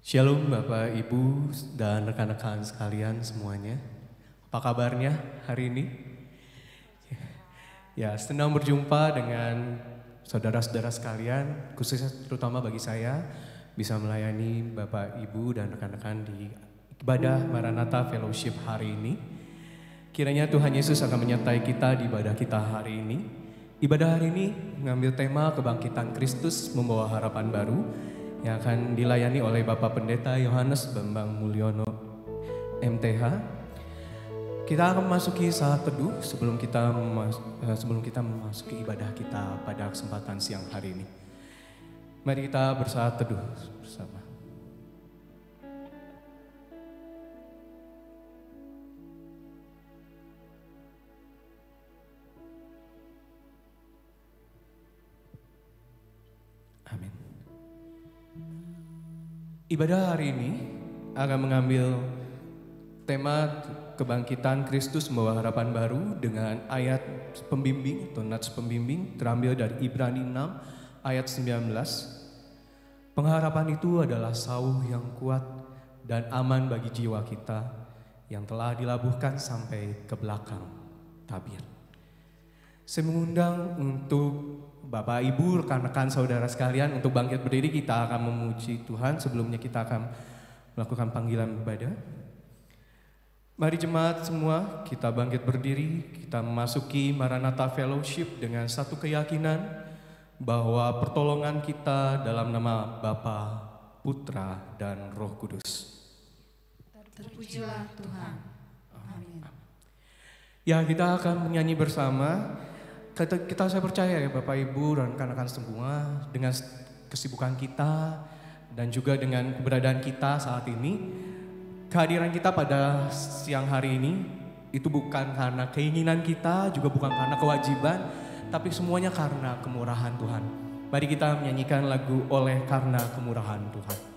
Shalom Bapak, Ibu, dan rekan-rekan sekalian semuanya. Apa kabarnya hari ini? Ya, senang berjumpa dengan saudara-saudara sekalian, khususnya terutama bagi saya, bisa melayani Bapak, Ibu, dan rekan-rekan di ibadah Maranatha Fellowship hari ini. Kiranya Tuhan Yesus akan menyertai kita di ibadah kita hari ini. Ibadah hari ini mengambil tema kebangkitan Kristus membawa harapan baru, yang akan dilayani oleh Bapak Pendeta Yohanes Bambang Mulyono MTH. Kita akan memasuki saat teduh sebelum kita memasuki ibadah kita pada kesempatan siang hari ini. Mari kita bersaat teduh bersama. Amin. Ibadah hari ini akan mengambil tema kebangkitan Kristus membawa harapan baru dengan ayat pembimbing atau nats pembimbing terambil dari Ibrani 6 ayat 19. Pengharapan itu adalah sauh yang kuat dan aman bagi jiwa kita yang telah dilabuhkan sampai ke belakang tabir. Saya mengundang untuk Bapak, Ibu, rekan-rekan saudara sekalian untuk bangkit berdiri. Kita akan memuji Tuhan. Sebelumnya kita akan melakukan panggilan ibadah. Mari jemaat semua kita bangkit berdiri. Kita memasuki Maranatha Fellowship dengan satu keyakinan bahwa pertolongan kita dalam nama Bapa, Putra, dan Roh Kudus. Terpujilah Tuhan. Amin. Ya, kita akan menyanyi bersama. Saya percaya ya Bapak Ibu dan rekan-rekan semua, dengan kesibukan kita dan juga dengan keberadaan kita saat ini, kehadiran kita pada siang hari ini itu bukan karena keinginan kita, juga bukan karena kewajiban, tapi semuanya karena kemurahan Tuhan. Mari kita menyanyikan lagu Oleh Karena Kemurahan Tuhan.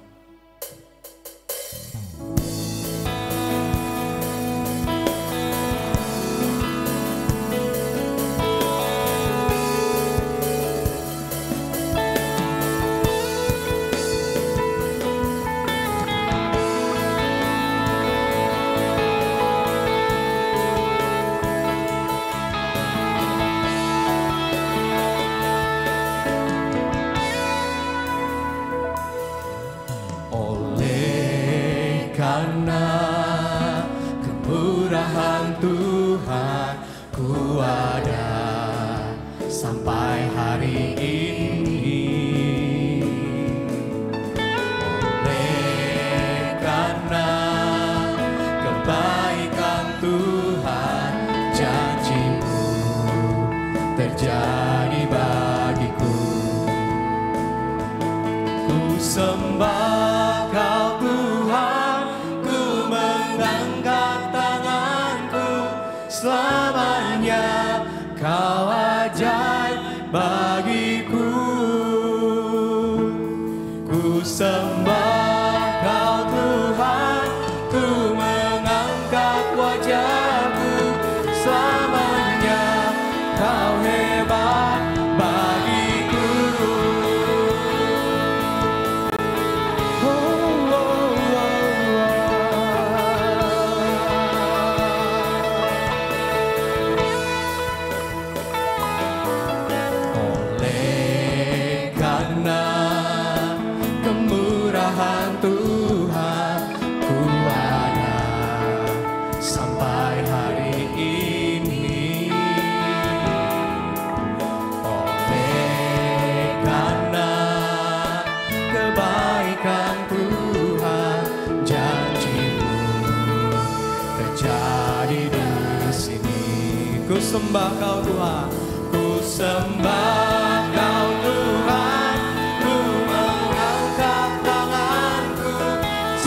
Sembah Kau Tuhan, ku sembah Kau Tuhan, ku mengangkat tanganku,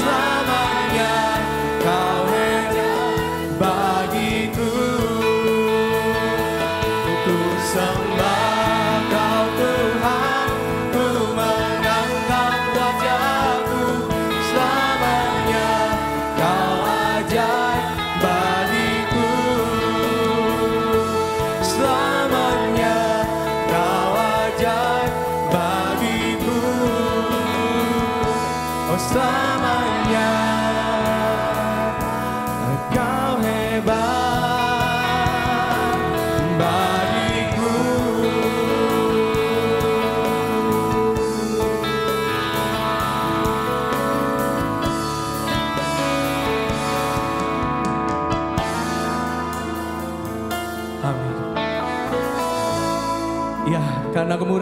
selamanya Kau hebat bagiku. Ku sembah Kau Tuhan, ku mengangkat wajahku, selamanya Kau ajaib bagiku. Selamanya Kau ajaib bagiku. Oh,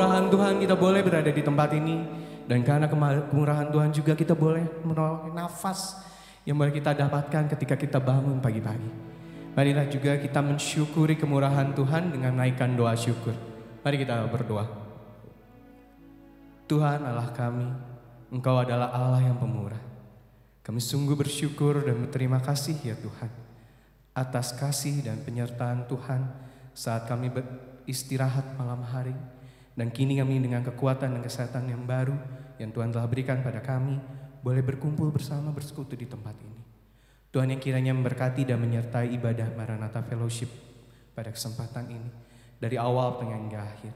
kemurahan Tuhan kita boleh berada di tempat ini. Dan karena kemurahan Tuhan juga kita boleh menolak nafas yang boleh kita dapatkan ketika kita bangun pagi-pagi. Marilah juga kita mensyukuri kemurahan Tuhan dengan naikkan doa syukur. Mari kita berdoa. Tuhan Allah kami, Engkau adalah Allah yang pemurah. Kami sungguh bersyukur dan berterima kasih ya Tuhan atas kasih dan penyertaan Tuhan saat kami beristirahat malam hari. Dan kini kami dengan kekuatan dan kesehatan yang baru yang Tuhan telah berikan pada kami boleh berkumpul bersama bersekutu di tempat ini. Tuhan yang kiranya memberkati dan menyertai ibadah Maranatha Fellowship pada kesempatan ini. Dari awal, tengah hingga akhir.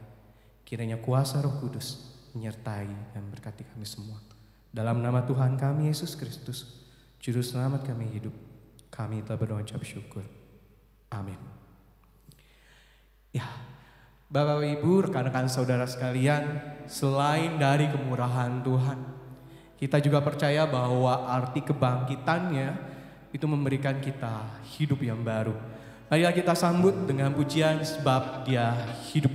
Kiranya kuasa Roh Kudus menyertai dan memberkati kami semua. Dalam nama Tuhan kami Yesus Kristus, Juru Selamat kami hidup, kami telah berucap syukur. Amin. Ya, Bapak Ibu, rekan-rekan saudara sekalian, selain dari kemurahan Tuhan, kita juga percaya bahwa arti kebangkitannya itu memberikan kita hidup yang baru. Marilah kita sambut dengan pujian sebab Dia hidup.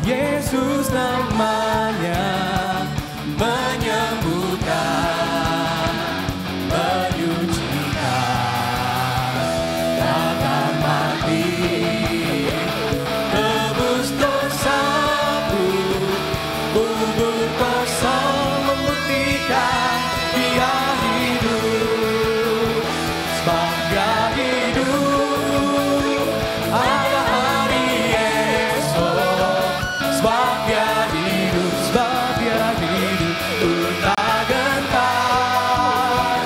Yesus namanya menyembuhkan, menyucikan, takkan mati, tebus dosaku, kubur kosong membuktikan Dia hidup, sebab Dia hidup, ada hari esok. Sebab Dia hidup, ku tak gentar,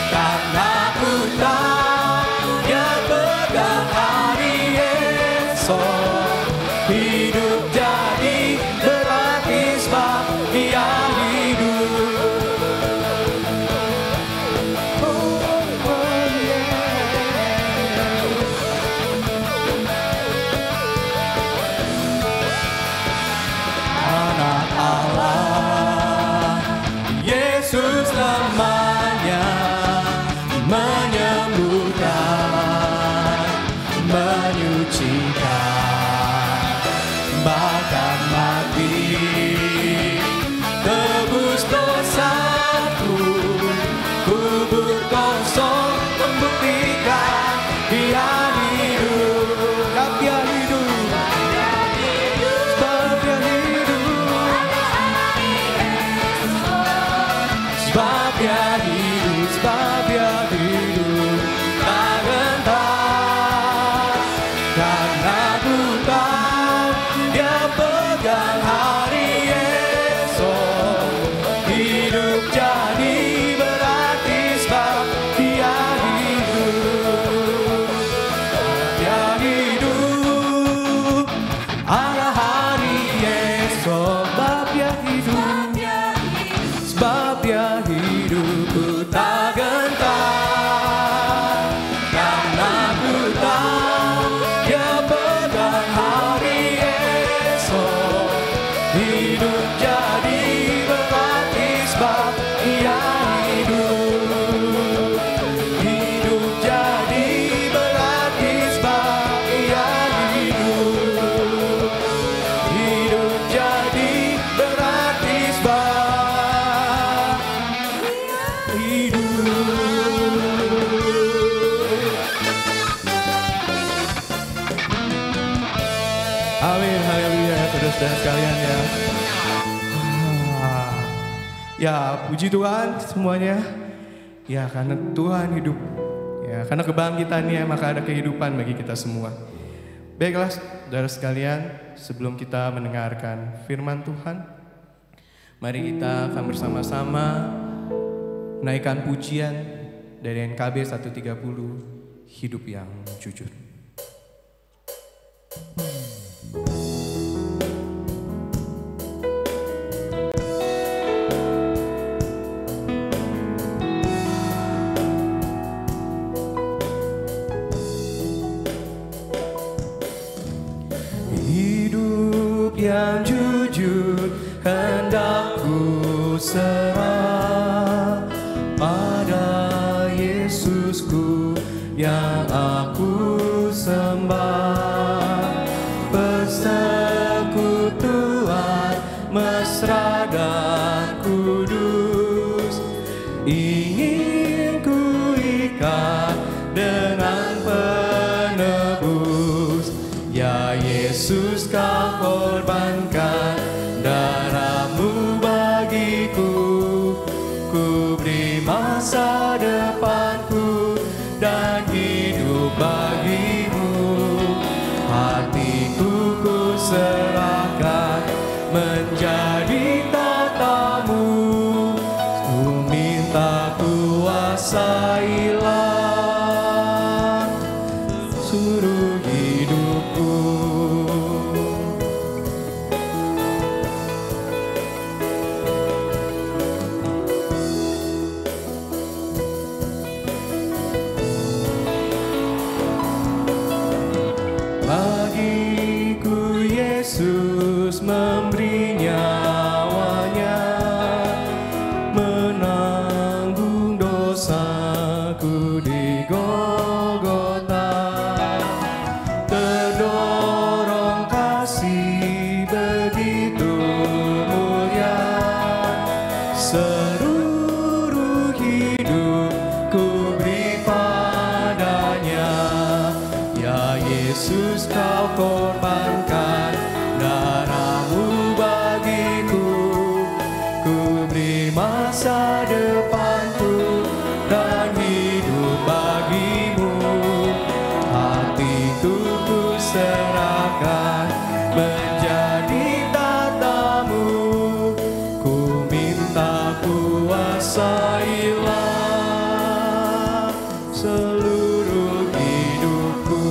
karena ku tahu Dia pegang hari esok. Hidup jadi berarti sebab Dia hidup. Anak Allah, Yesus namanya menyembuhkan, menyucikan, bahkan mati, tebus dosaku, kubur kosong membuktikan Dia hidup, Dia hidup. Sebab Dia hidup, tak gentar, karena ku tahu Dia pegang hari esok. Hidup jadi berarti sebab Dia hidup, Dia hidup, ada hari esok. Sebab Dia hidup, sebab Dia hidup, ku tak gentar, karena ku tahu Dia pegang hari esok. Hidup jadi berarti sebab Dia hidup, hidup jadi berarti sebab Dia hidup, hidup jadi berarti sebab hidup. Amin, haleluya ya saudara sekalian ya. Ya puji Tuhan semuanya. Ya karena Tuhan hidup. Ya karena kebangkitannya maka ada kehidupan bagi kita semua. Baiklah saudara sekalian, sebelum kita mendengarkan firman Tuhan, mari kita akan bersama-sama menaikkan pujian dari NKB 130, Hidup yang Jujur. Ku serah pada Yesusku yang aku sembah. Persekutuan mesra dan kudus ingin ku ikat dengan penebus. Ya Yesus, kau korbankan darahmu bagiku, ku beri masa depanku dan hidup bagimu. Hatiku ku serahkan menjadi tatamu, ku minta kuasailah seluruh hidupku. Bagiku Yesus memberi nyawanya, menanggung dosaku di Golgota. Terdorong kasih begitu mulia, seluruh hidup ku beri padanya. Ya Yesus, kau korbankan darahmu bagiku, ku beri masa depanku dan hidup bagimu. Hatiku ku serahkan menjadi tatamu, ku minta kuasailah seluruh hidupku.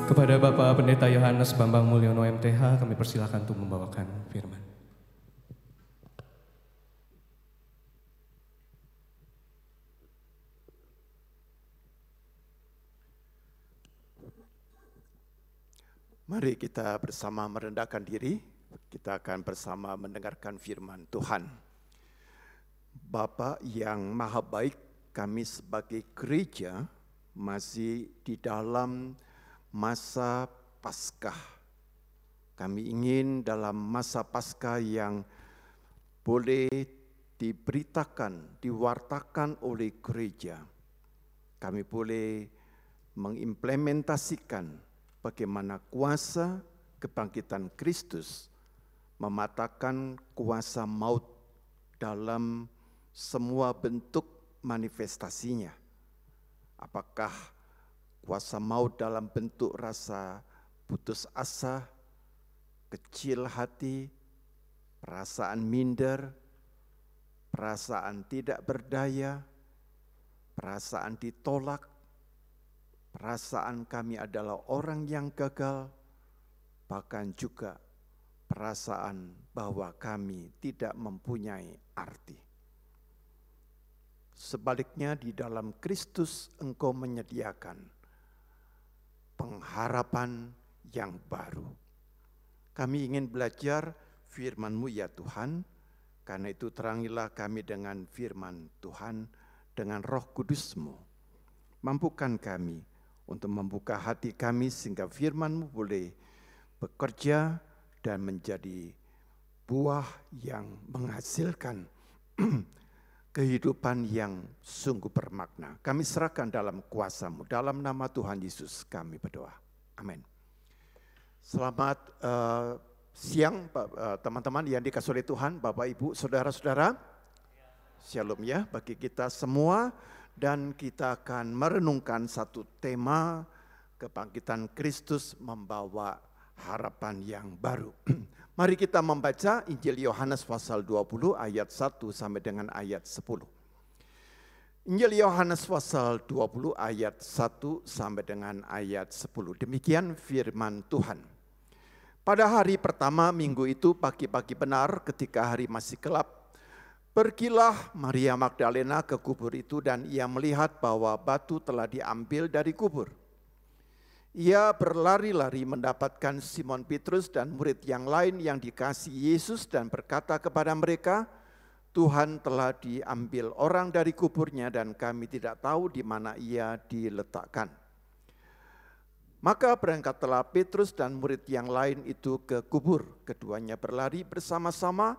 Kepada Bapak Pendeta Yohanes Bambang Mulyono MTH, kami persilakan untuk membawakan firman. Mari kita bersama merendahkan diri, kita akan bersama mendengarkan firman Tuhan. Bapa yang maha baik, kami sebagai gereja masih di dalam masa Paskah. Kami ingin dalam masa Paskah yang boleh diberitakan, diwartakan oleh gereja, kami boleh mengimplementasikan bagaimana kuasa kebangkitan Kristus mematahkan kuasa maut dalam semua bentuk manifestasinya. Apakah kuasa maut dalam bentuk rasa putus asa, kecil hati, perasaan minder, perasaan tidak berdaya, perasaan ditolak, perasaan kami adalah orang yang gagal, bahkan juga perasaan bahwa kami tidak mempunyai arti. Sebaliknya di dalam Kristus Engkau menyediakan pengharapan yang baru. Kami ingin belajar firman-Mu ya Tuhan, karena itu terangilah kami dengan firman Tuhan, dengan Roh Kudus-Mu. Mampukan kami untuk membuka hati kami sehingga firman-Mu boleh bekerja dan menjadi buah yang menghasilkan kehidupan yang sungguh bermakna. Kami serahkan dalam kuasa-Mu, dalam nama Tuhan Yesus kami berdoa. Amin. Selamat siang teman-teman yang dikasihi oleh Tuhan, Bapak Ibu, Saudara-saudara. Shalom ya bagi kita semua, dan kita akan merenungkan satu tema kebangkitan Kristus membawa harapan yang baru. Mari kita membaca Injil Yohanes pasal 20 ayat 1 sampai dengan ayat 10. Injil Yohanes pasal 20 ayat 1 sampai dengan ayat 10. Demikian firman Tuhan. Pada hari pertama minggu itu pagi-pagi benar ketika hari masih gelap, Pergilah Maria Magdalena ke kubur itu dan ia melihat bahwa batu telah diambil dari kubur. Ia berlari-lari mendapatkan Simon Petrus dan murid yang lain yang dikasihi Yesus dan berkata kepada mereka, Tuhan telah diambil orang dari kuburnya dan kami tidak tahu di mana ia diletakkan. Maka berangkatlah Petrus dan murid yang lain itu ke kubur. Keduanya berlari bersama-sama,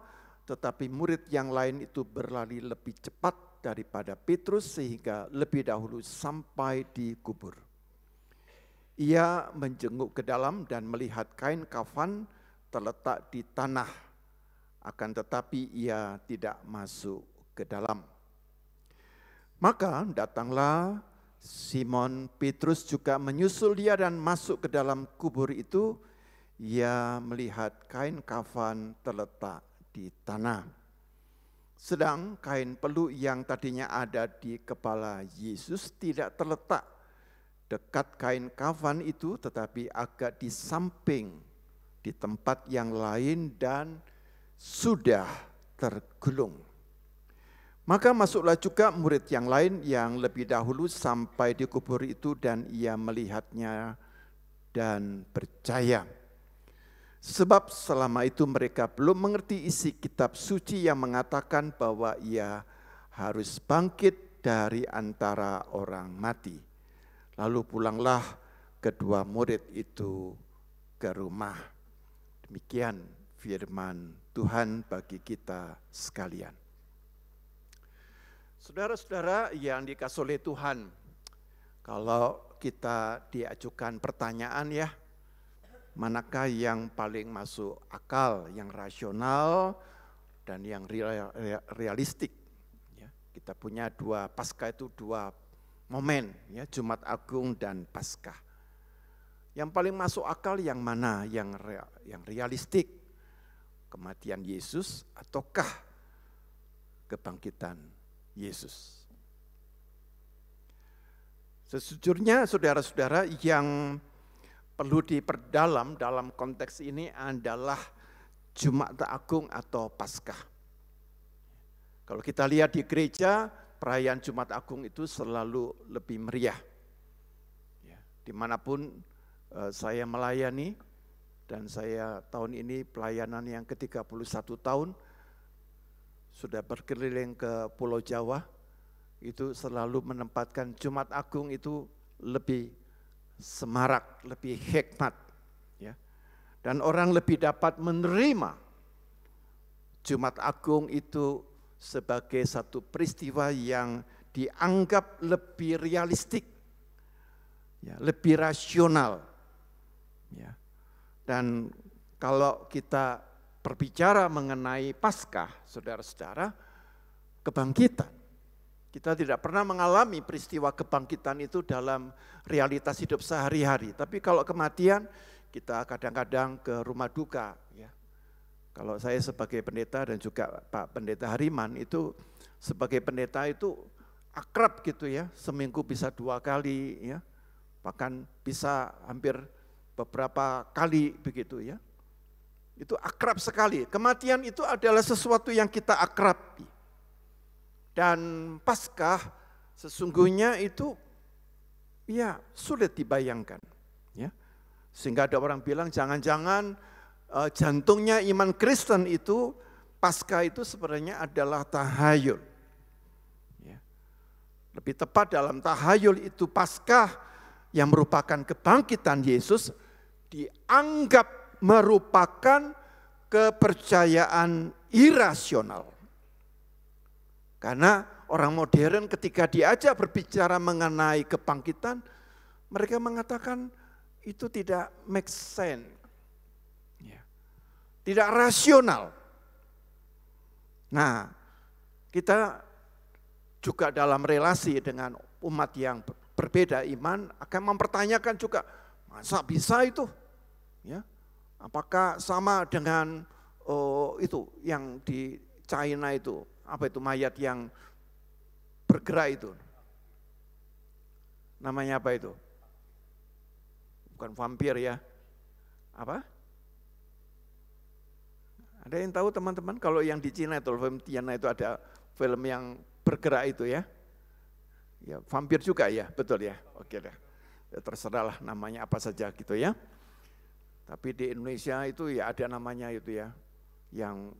tetapi murid yang lain itu berlari lebih cepat daripada Petrus sehingga lebih dahulu sampai di kubur. Ia menjenguk ke dalam dan melihat kain kafan terletak di tanah, akan tetapi ia tidak masuk ke dalam. Maka datanglah Simon Petrus juga menyusul dia dan masuk ke dalam kubur itu. Ia melihat kain kafan terletak di tanah. Sedang kain peluk yang tadinya ada di kepala Yesus tidak terletak dekat kain kafan itu, tetapi agak di samping di tempat yang lain dan sudah tergulung. Maka masuklah juga murid yang lain yang lebih dahulu sampai di kubur itu dan ia melihatnya dan percaya. Sebab selama itu mereka belum mengerti isi kitab suci yang mengatakan bahwa ia harus bangkit dari antara orang mati. Lalu pulanglah kedua murid itu ke rumah. Demikian firman Tuhan bagi kita sekalian. Saudara-saudara yang dikasihi oleh Tuhan, kalau kita diajukan pertanyaan ya, manakah yang paling masuk akal, yang rasional dan yang realistik? Ya, kita punya dua Paskah itu dua momen, ya, Jumat Agung dan Paskah. Yang paling masuk akal yang mana? Yang realistik, kematian Yesus ataukah kebangkitan Yesus? Sejujurnya saudara-saudara, yang perlu diperdalam dalam konteks ini adalah Jumat Agung atau Paskah. Kalau kita lihat di gereja, perayaan Jumat Agung itu selalu lebih meriah. Ya, dimanapun saya melayani, dan saya tahun ini pelayanan yang ke-31 tahun, sudah berkeliling ke Pulau Jawa, itu selalu menempatkan Jumat Agung itu lebih semarak, lebih hikmat. Ya. Dan orang lebih dapat menerima Jumat Agung itu sebagai satu peristiwa yang dianggap lebih realistik, ya, lebih rasional. Ya. Dan kalau kita berbicara mengenai Paskah, saudara-saudara, kebangkitan. Kita tidak pernah mengalami peristiwa kebangkitan itu dalam realitas hidup sehari-hari. Tapi kalau kematian, kita kadang-kadang ke rumah duka, ya. Kalau saya sebagai pendeta dan juga Pak Pendeta Hariman itu sebagai pendeta itu akrab gitu ya, seminggu bisa 2 kali ya, bahkan bisa hampir beberapa kali begitu ya. Itu akrab sekali. Kematian itu adalah sesuatu yang kita akrabi. Dan Paskah sesungguhnya itu ya sulit dibayangkan. Ya. Sehingga ada orang bilang jangan-jangan jantungnya iman Kristen itu, Paskah itu sebenarnya adalah tahayul. Ya. Lebih tepat dalam tahayul itu Paskah yang merupakan kebangkitan Yesus dianggap merupakan kepercayaan irasional. Karena orang modern ketika diajak berbicara mengenai kebangkitan, mereka mengatakan itu tidak make sense. Ya. Tidak rasional. Nah, kita juga dalam relasi dengan umat yang berbeda iman akan mempertanyakan juga, masa bisa itu? Ya, apakah sama dengan itu yang di China itu, apa itu mayat yang bergerak itu? Namanya apa itu? Bukan vampir ya. Apa? Ada yang tahu teman-teman kalau yang di Cina itu, film Tiana itu ada film yang bergerak itu ya? Ya, vampir juga ya, betul ya. Oke deh. Ya, terserahlah namanya apa saja gitu ya. Tapi di Indonesia itu ya ada namanya itu ya, yang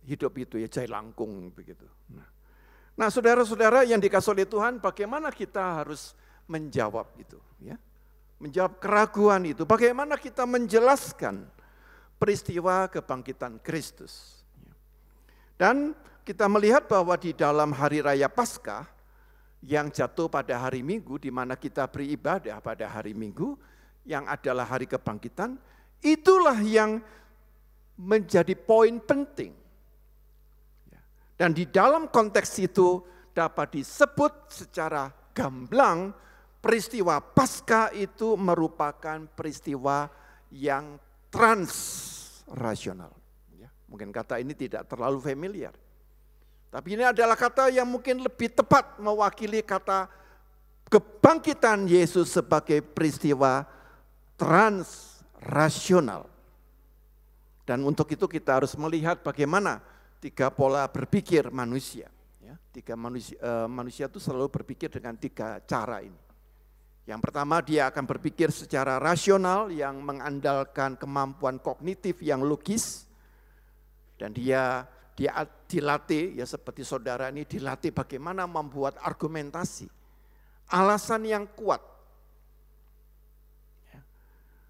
hidup itu ya jailangkung begitu. Nah, saudara-saudara yang dikasihi oleh Tuhan, bagaimana kita harus menjawab itu ya? Menjawab keraguan itu, bagaimana kita menjelaskan peristiwa kebangkitan Kristus. Dan kita melihat bahwa di dalam hari raya Paskah yang jatuh pada hari Minggu, di mana kita beribadah pada hari Minggu, yang adalah hari kebangkitan, itulah yang menjadi poin penting. Dan di dalam konteks itu dapat disebut secara gamblang, peristiwa Paskah itu merupakan peristiwa yang transrasional. Mungkin kata ini tidak terlalu familiar. Tapi ini adalah kata yang mungkin lebih tepat mewakili kata kebangkitan Yesus sebagai peristiwa transrasional. Dan untuk itu kita harus melihat bagaimana tiga pola berpikir manusia. Manusia itu selalu berpikir dengan tiga cara ini. Yang pertama, dia akan berpikir secara rasional yang mengandalkan kemampuan kognitif yang logis. Dan dia dilatih, ya seperti saudara ini dilatih bagaimana membuat argumentasi, alasan yang kuat.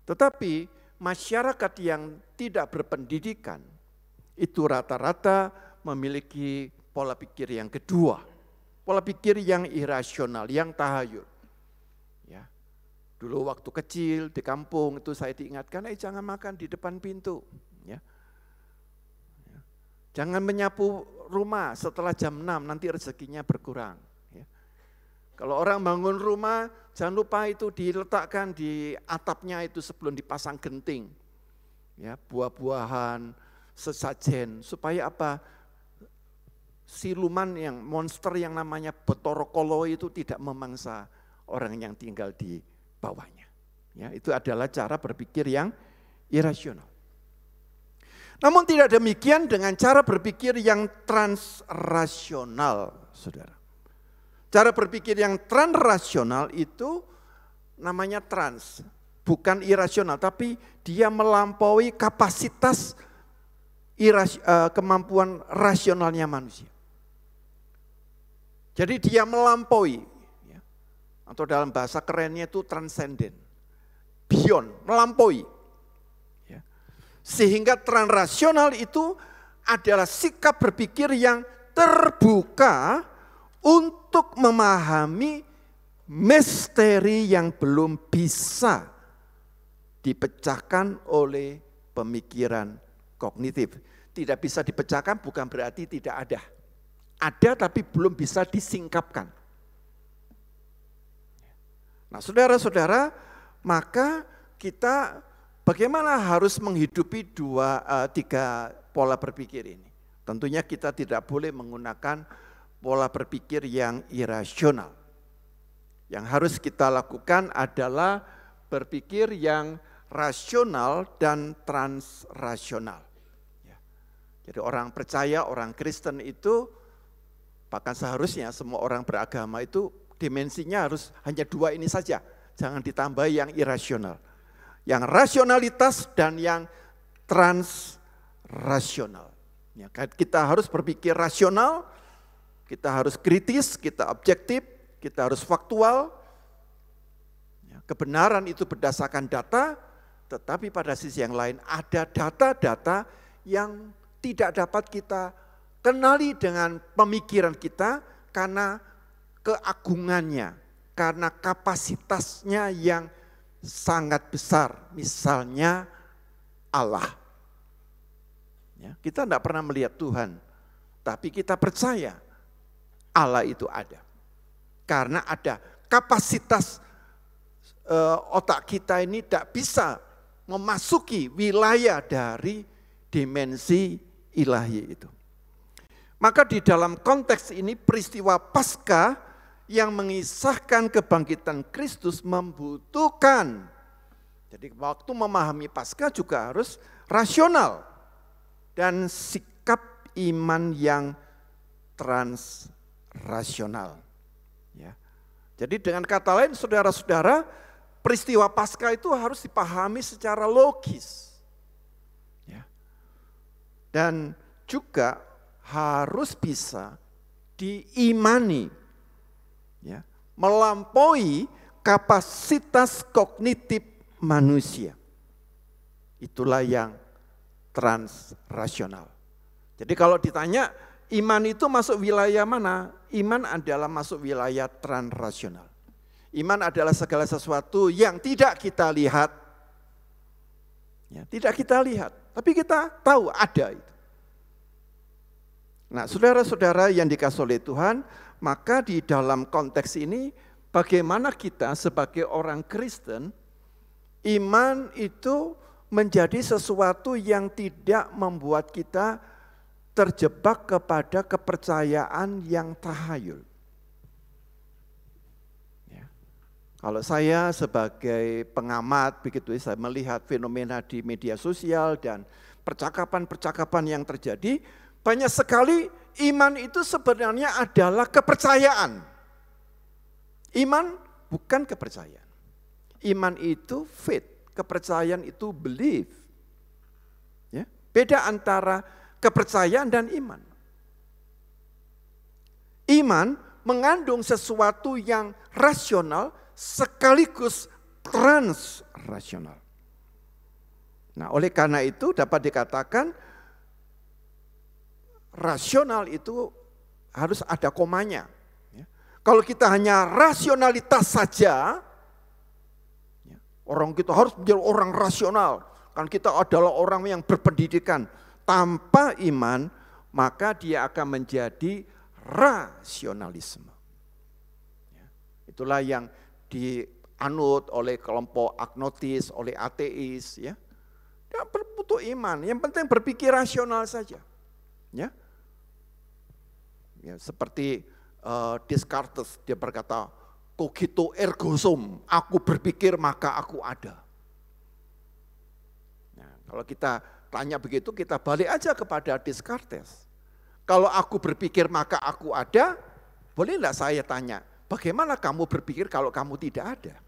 Tetapi masyarakat yang tidak berpendidikan, itu rata-rata memiliki pola pikir yang kedua. Pola pikir yang irasional, yang tahayul. Ya. Dulu waktu kecil di kampung itu saya diingatkan, jangan makan di depan pintu. Ya. Jangan menyapu rumah setelah jam 6, nanti rezekinya berkurang. Ya. Kalau orang bangun rumah, jangan lupa itu diletakkan di atapnya itu sebelum dipasang genting. Ya, buah-buahan, sesajen, supaya apa? Siluman yang monster yang namanya Betorokolo itu tidak memangsa orang yang tinggal di bawahnya. Ya, itu adalah cara berpikir yang irasional. Namun tidak demikian dengan cara berpikir yang transrasional, saudara. Cara berpikir yang transrasional itu namanya trans, bukan irasional, tapi dia melampaui kapasitas kemampuan rasionalnya manusia. Jadi dia melampaui, ya, atau dalam bahasa kerennya itu transcendent, beyond, melampaui. Sehingga transrasional itu adalah sikap berpikir yang terbuka untuk memahami misteri yang belum bisa dipecahkan oleh pemikiran kognitif. Tidak bisa dipecahkan bukan berarti tidak ada. Ada tapi belum bisa disingkapkan. Nah, saudara-saudara, maka kita bagaimana harus menghidupi tiga pola berpikir ini? Tentunya kita tidak boleh menggunakan pola berpikir yang irasional. Yang harus kita lakukan adalah berpikir yang rasional dan transrasional. Jadi orang percaya, orang Kristen itu, bahkan seharusnya semua orang beragama itu dimensinya harus hanya dua ini saja. Jangan ditambah yang irasional. Yang rasionalitas dan yang transrasional. Ya, kita harus berpikir rasional, kita harus kritis, kita objektif, kita harus faktual. Ya, kebenaran itu berdasarkan data, tetapi pada sisi yang lain ada data-data yang tidak dapat kita kenali dengan pemikiran kita karena keagungannya, karena kapasitasnya yang sangat besar, misalnya Allah. Ya, kita tidak pernah melihat Tuhan, tapi kita percaya Allah itu ada. Karena ada kapasitas otak kita ini tidak bisa memasuki wilayah dari dimensi ilahi itu. Maka di dalam konteks ini peristiwa Paskah yang mengisahkan kebangkitan Kristus membutuhkan. Jadi waktu memahami Paskah juga harus rasional. dan sikap iman yang transrasional. Ya. Jadi dengan kata lain saudara-saudara, peristiwa Paskah itu harus dipahami secara logis. Ya. Dan juga harus bisa diimani. Ya. Melampaui kapasitas kognitif manusia. Itulah yang transrasional. Jadi kalau ditanya iman itu masuk wilayah mana? Iman adalah masuk wilayah transrasional. Iman adalah segala sesuatu yang tidak kita lihat. Ya, tidak kita lihat, tapi kita tahu ada itu. Nah, saudara-saudara yang dikasihi oleh Tuhan, maka di dalam konteks ini bagaimana kita sebagai orang Kristen, iman itu menjadi sesuatu yang tidak membuat kita terjebak kepada kepercayaan yang tahayul. Ya. Kalau saya sebagai pengamat begitu, saya melihat fenomena di media sosial dan percakapan-percakapan yang terjadi, banyak sekali iman itu sebenarnya adalah kepercayaan. Iman bukan kepercayaan. Iman itu faith, kepercayaan itu belief. Ya, beda antara kepercayaan dan iman. Iman mengandung sesuatu yang rasional sekaligus transrasional. Nah, oleh karena itu dapat dikatakan rasional itu harus ada komanya. Ya. Kalau kita hanya rasionalitas saja, orang kita harus menjadi orang rasional, kan kita adalah orang yang berpendidikan. Tanpa iman, maka dia akan menjadi rasionalisme. Ya, itulah yang dianut oleh kelompok agnotis, oleh ateis. Ya, dia butuh iman, yang penting berpikir rasional saja. Ya, ya seperti Descartes, dia berkata, cogito ergo sum, aku berpikir maka aku ada. Nah, kalau kita tanya begitu, kita balik aja kepada Descartes. Kalau aku berpikir maka aku ada, boleh enggak saya tanya, bagaimana kamu berpikir kalau kamu tidak ada?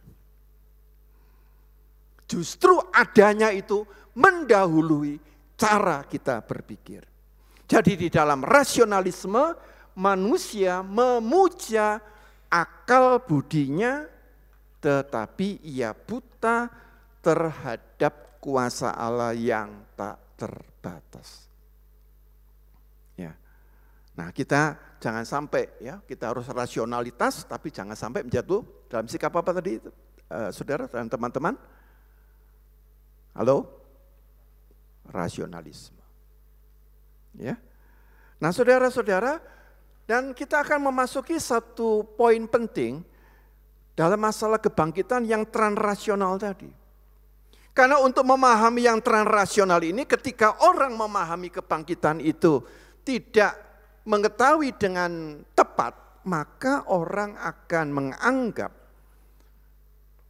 Justru adanya itu mendahului cara kita berpikir. Jadi di dalam rasionalisme, manusia memuja akal budinya, tetapi ia buta terhadap kuasa Allah yang tak terbatas. Ya. Nah, kita jangan sampai ya, kita harus rasionalitas tapi jangan sampai menjatuh dalam sikap apa tadi saudara dan teman-teman? Halo? Rasionalisme. Ya. Nah, saudara-saudara, dan kita akan memasuki satu poin penting dalam masalah kebangkitan yang transrasional tadi. Karena untuk memahami yang transrasional ini, ketika orang memahami kebangkitan itu tidak mengetahui dengan tepat, maka orang akan menganggap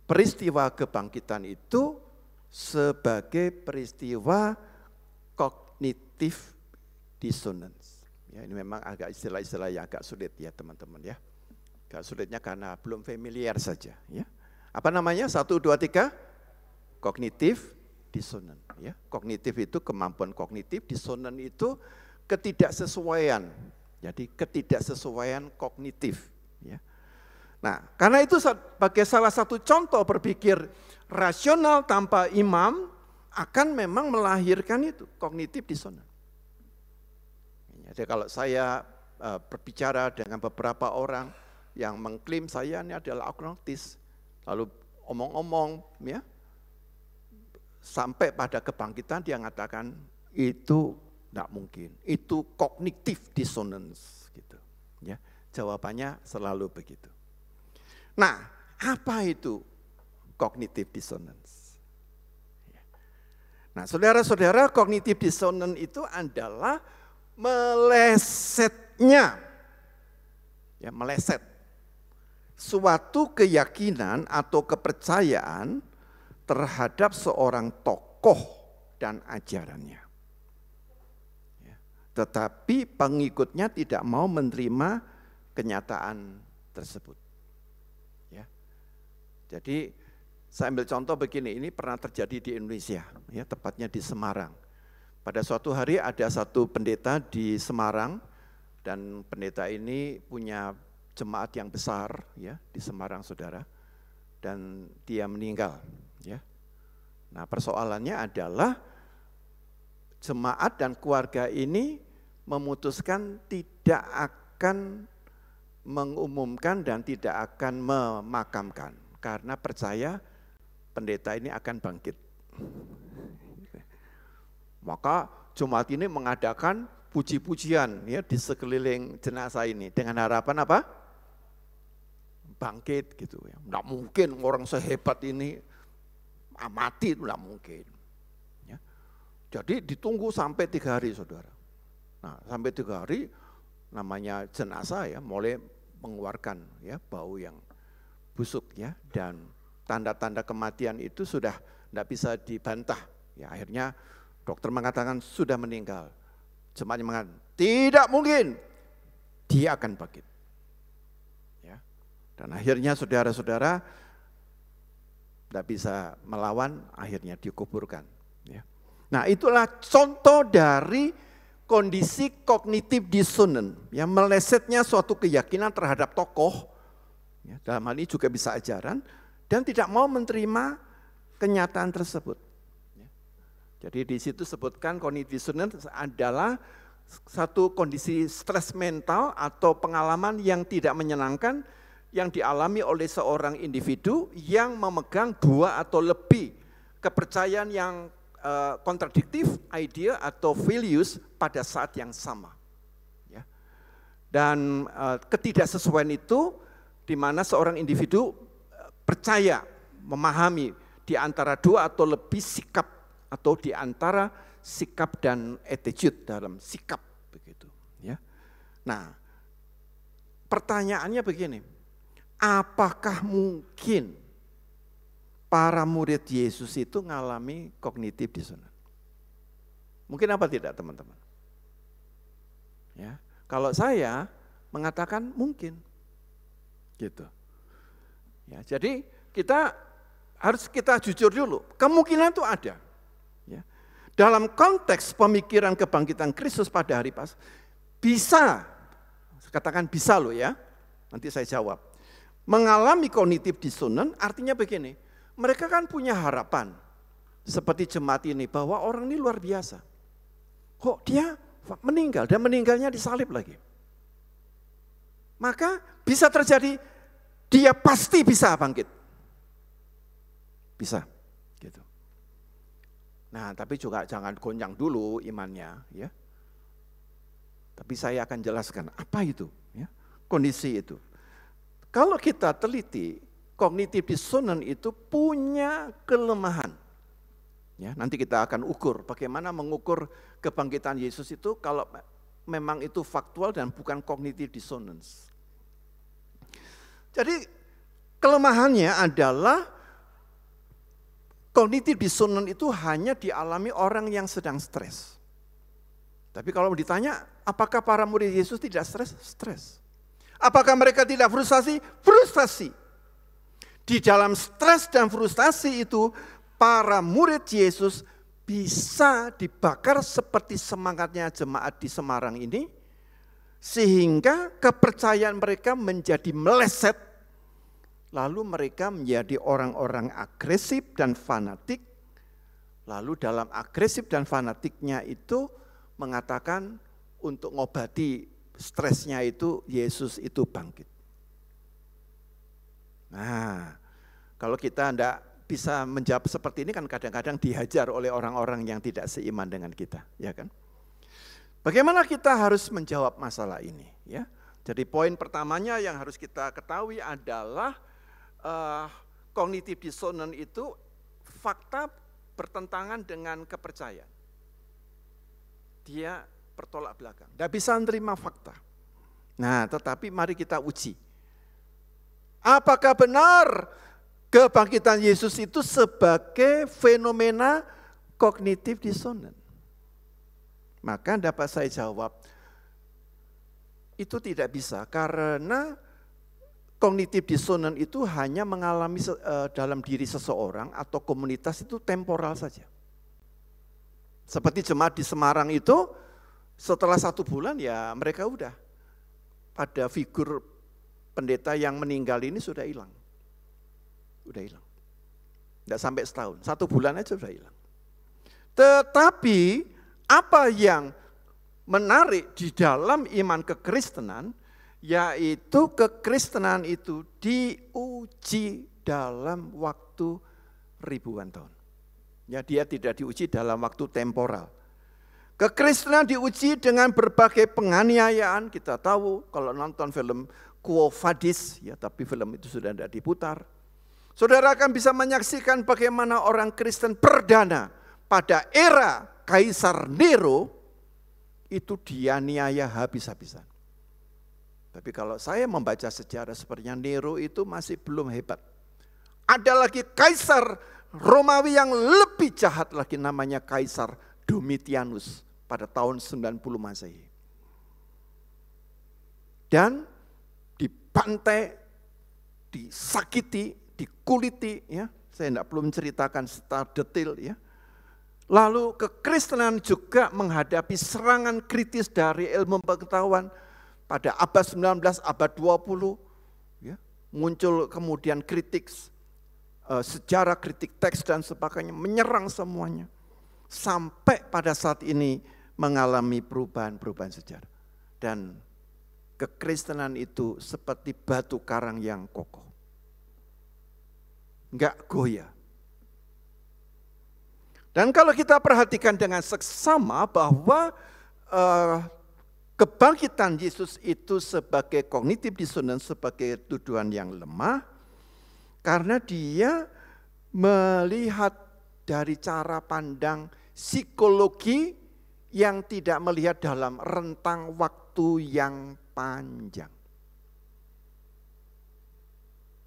peristiwa kebangkitan itu sebagai peristiwa cognitive dissonance. Ya, ini memang agak istilah-istilah yang agak sulit ya teman-teman ya. Agak sulitnya karena belum familiar saja. Ya. Apa namanya? 1, 2, 3. Kognitif disonan. Ya. Kognitif itu kemampuan kognitif, disonan itu ketidaksesuaian. Jadi ketidaksesuaian kognitif. Ya. Nah, karena itu sebagai salah satu contoh berpikir rasional tanpa imam akan memang melahirkan itu, kognitif disonan. Jadi kalau saya berbicara dengan beberapa orang yang mengklaim saya ini adalah agnostis, lalu omong-omong ya, sampai pada kebangkitan dia mengatakan itu tidak mungkin, itu cognitive dissonance gitu. Ya, jawabannya selalu begitu. Nah, apa itu cognitive dissonance? Nah, saudara-saudara, cognitive dissonance itu adalah melesetnya, ya meleset suatu keyakinan atau kepercayaan terhadap seorang tokoh dan ajarannya. tetapi pengikutnya tidak mau menerima kenyataan tersebut. Ya. Jadi saya ambil contoh begini, ini pernah terjadi di Indonesia, ya, tepatnya di Semarang. Pada suatu hari ada satu pendeta di Semarang, dan pendeta ini punya jemaat yang besar, ya, di Semarang, saudara, dan dia meninggal. Ya. Nah, persoalannya adalah jemaat dan keluarga ini memutuskan tidak akan mengumumkan dan tidak akan memakamkan, karena percaya pendeta ini akan bangkit. Maka jemaat ini mengadakan puji-pujian, ya, di sekeliling jenazah ini dengan harapan apa? Bangkit gitu ya. Enggak mungkin orang sehebat ini mati, itu enggak mungkin. Ya. Jadi ditunggu sampai 3 hari, saudara. Nah, sampai 3 hari namanya jenazah, ya, mulai mengeluarkan, ya, bau yang busuk, ya, dan tanda-tanda kematian itu sudah tidak bisa dibantah. Ya, akhirnya dokter mengatakan sudah meninggal. Jemaatnya mengatakan tidak mungkin, dia akan bangkit. Ya. Dan akhirnya saudara-saudara tidak bisa melawan, akhirnya dikuburkan. Ya. Nah, itulah contoh dari kondisi kognitif dissonance, ya, melesetnya suatu keyakinan terhadap tokoh, ya, dalam hal ini juga bisa ajaran, dan tidak mau menerima kenyataan tersebut. Ya. Jadi di situ sebutkan kognitif dissonance adalah satu kondisi stres mental atau pengalaman yang tidak menyenangkan yang dialami oleh seorang individu yang memegang 2 atau lebih kepercayaan yang kontradiktif, idea atau values pada saat yang sama. Ya. Dan ketidaksesuaian itu di mana seorang individu percaya, memahami di antara 2 atau lebih sikap atau di antara sikap dan attitude dalam sikap begitu, ya. Nah, pertanyaannya begini, apakah mungkin para murid Yesus itu mengalami kognitif dissonance? Mungkin apa tidak, teman-teman? Ya, kalau saya mengatakan mungkin, gitu. Ya, jadi kita jujur dulu, kemungkinan itu ada. Ya. Dalam konteks pemikiran kebangkitan Kristus pada hari Paskah, bisa, katakan bisa loh ya, nanti saya jawab. Mengalami kognitif dissonance artinya begini, mereka kan punya harapan, seperti jemaat ini, bahwa orang ini luar biasa. Kok dia meninggal, dan meninggalnya disalib lagi. Maka bisa terjadi, dia pasti bisa bangkit. Bisa, gitu. Nah, tapi juga jangan goncang dulu imannya, ya. Tapi saya akan jelaskan apa itu, ya, kondisi itu. Kalau kita teliti, kognitif dissonance itu punya kelemahan. Ya, nanti kita akan ukur bagaimana mengukur kebangkitan Yesus itu kalau memang itu faktual dan bukan kognitif dissonance. Jadi kelemahannya adalah kognitif dissonance itu hanya dialami orang yang sedang stres. Tapi kalau ditanya, apakah para murid Yesus tidak stres? Stres. Apakah mereka tidak frustasi? Frustasi. Di dalam stres dan frustasi itu, para murid Yesus bisa dibakar seperti semangatnya jemaat di Semarang ini, sehingga kepercayaan mereka menjadi meleset, lalu mereka menjadi orang-orang agresif dan fanatik, lalu dalam agresif dan fanatiknya itu mengatakan untuk ngobati stresnya itu, Yesus itu bangkit. Nah, kalau kita tidak bisa menjawab seperti ini kan kadang-kadang dihajar oleh orang-orang yang tidak seiman dengan kita, ya kan? Bagaimana kita harus menjawab masalah ini, ya? Jadi poin pertamanya yang harus kita ketahui adalah kognitif dissonance itu fakta bertentangan dengan kepercayaan. Dia bertolak belakang, tidak bisa menerima fakta. Nah, tetapi mari kita uji. Apakah benar kebangkitan Yesus itu sebagai fenomena kognitif dissonance? Maka dapat saya jawab, itu tidak bisa karena kognitif disonan itu hanya mengalami dalam diri seseorang atau komunitas itu temporal saja. Seperti jemaat di Semarang itu setelah 1 bulan ya mereka udah pada figur pendeta yang meninggal ini sudah hilang. Udah hilang. Tidak sampai setahun, 1 bulan aja sudah hilang. Tetapi apa yang menarik di dalam iman kekristenan, yaitu kekristenan itu diuji dalam waktu ribuan tahun. Ya, dia tidak diuji dalam waktu temporal. Kekristenan diuji dengan berbagai penganiayaan. Kita tahu kalau nonton film Quo Vadis, ya, tapi film itu sudah tidak diputar. Saudara akan bisa menyaksikan bagaimana orang Kristen perdana pada era Kaisar Nero itu dianiaya habis-habisan. Tapi kalau saya membaca sejarah sepertinya Nero itu masih belum hebat. Ada lagi Kaisar Romawi yang lebih jahat lagi, namanya Kaisar Domitianus pada tahun 90 Masehi. Dan dibantai, disakiti, dikuliti, ya. Saya tidak perlu menceritakan secara detail, ya. Lalu kekristenan juga menghadapi serangan kritis dari ilmu pengetahuan pada abad 19, abad 20. Ya, muncul kemudian kritik sejarah, kritik teks dan sebagainya, menyerang semuanya. Sampai pada saat ini mengalami perubahan-perubahan sejarah. Dan kekristenan itu seperti batu karang yang kokoh. Enggak goyah. Dan kalau kita perhatikan dengan seksama bahwa kebangkitan Yesus itu sebagai kognitif dissonance, sebagai tuduhan yang lemah, karena dia melihat dari cara pandang psikologi yang tidak melihat dalam rentang waktu yang panjang.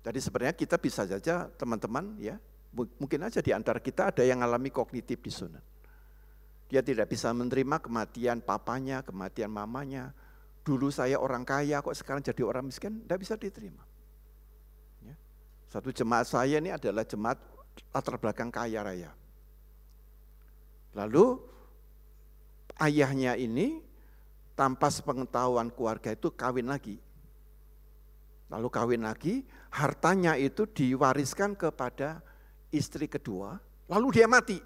Jadi sebenarnya kita bisa saja teman-teman, ya, mungkin aja di antara kita ada yang mengalami kognitif dissonance. Dia tidak bisa menerima kematian papanya, kematian mamanya. Dulu saya orang kaya kok sekarang jadi orang miskin, tidak bisa diterima. Ya. Satu jemaat saya ini adalah jemaat latar belakang kaya raya. Lalu ayahnya ini tanpa sepengetahuan keluarga itu kawin lagi. Lalu kawin lagi, hartanya itu diwariskan kepada istri kedua, lalu dia mati.